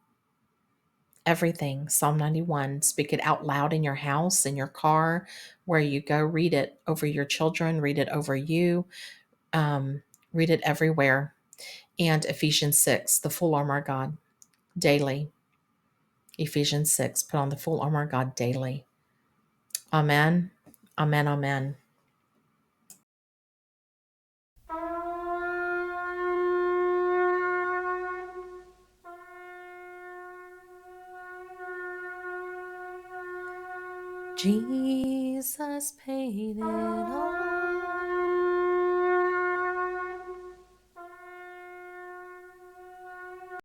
Psalm 91. Speak it out loud in your house, in your car, where you go. Read it over your children, read it over you, um, read it everywhere. And Ephesians 6, the full armor of God, daily. Ephesians 6, put on the full armor of God daily. Amen. Amen. Amen. Jesus paid it all.